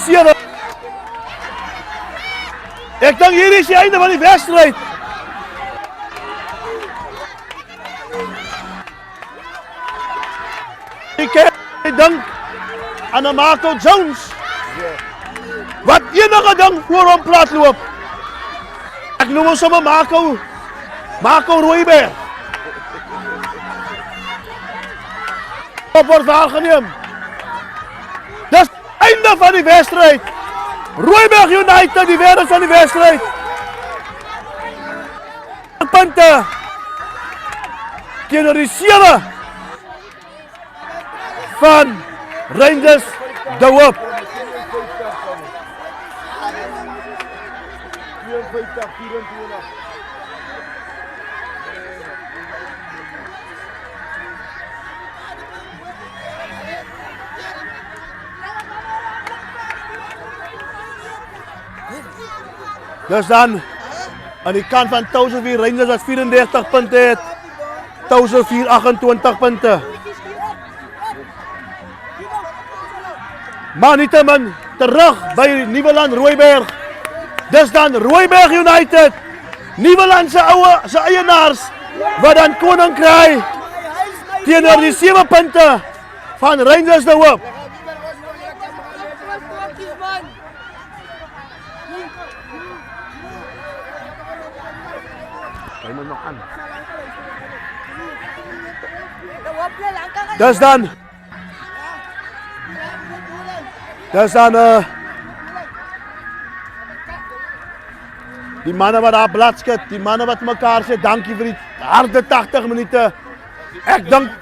7. Ek dink hier is die einde van die wedstryd. Ek dink aan Marco Jones. Wat enige ding voor hom plat loop. Ek noem hom sommer Marco Rooiberg. Op word waargeneem. Dis einde van die wedstryd. Rooiberg United die wenner van die wedstryd. Punte teenoor die 7 van Rangers De Hoop. 54. Dus dan aan die kant van Touwsrivier Rangers wat 34 punte het. Touwsrivier 28 punte. Maar nietemin terug by Nieuweland Rooiberg. Dis dan Rooiberg United. Nieuweland se eienaars wat dan koning kry teenoor die 7 punte van Rangers De Hoop. Hy moet nog aan. Dis dan die manne wat daar bladskit, die manne wat mekaar sê dankie vir die harde 80 minute. Ek dink